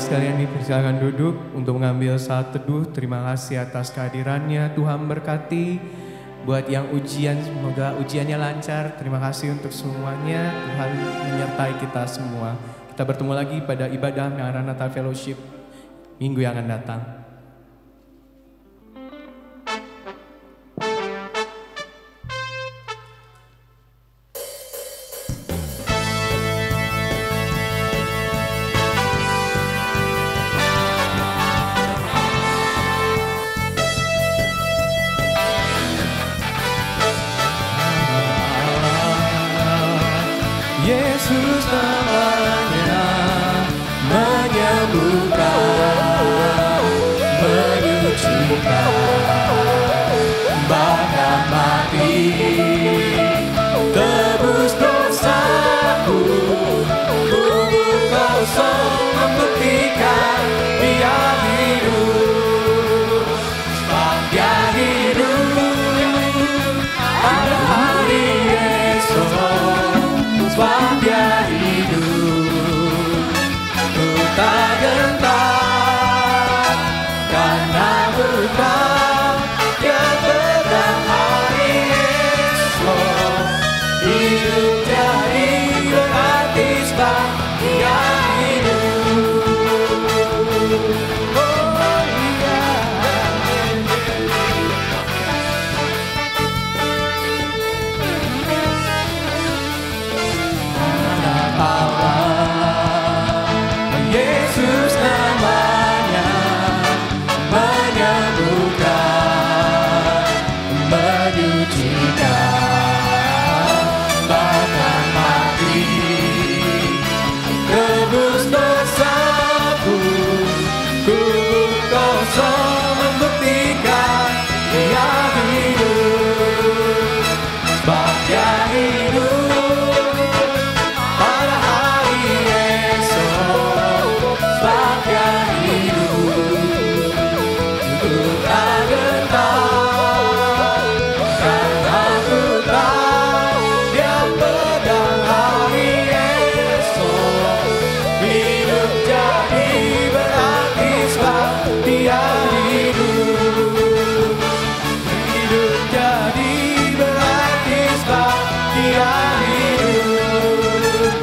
Sekalian dipersilakan duduk untuk mengambil saat teduh. Terima kasih atas kehadirannya. Tuhan berkati. Buat yang ujian, semoga ujiannya lancar. Terima kasih untuk semuanya. Tuhan menyertai kita semua. Kita bertemu lagi pada ibadah Maranatha Fellowship minggu yang akan datang. Yesus namanya menyembuhkan, menyucikan, bahkan mati, tebus dosaku, kubur kosong membuktikan Dia hidup, sebab Dia hidup, ada hari esok. Sebab Dia hidup, ku tak gentar, karena bukan yang pedang hari esok. Hidup jadi berarti sebab Dia hidup. Oh iya. Yesus namanya menyembuhkan, menyucikan, bahkan mati, tebus dosaku, kubur kosong membuktikan Dia hidup, sebab Dia hidup pada hari esok. Sebab Dia hidup, ku tak gentar, karena ku tahu Dia pedang hari esok. Hidup jadi berarti sebab Dia hidup. Hidup jadi berarti sebab Dia hidup.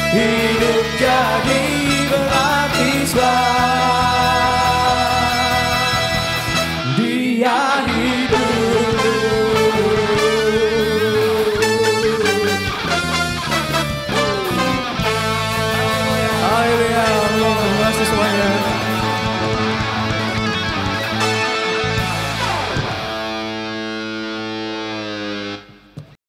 Hidup jadi berarti sebab Dia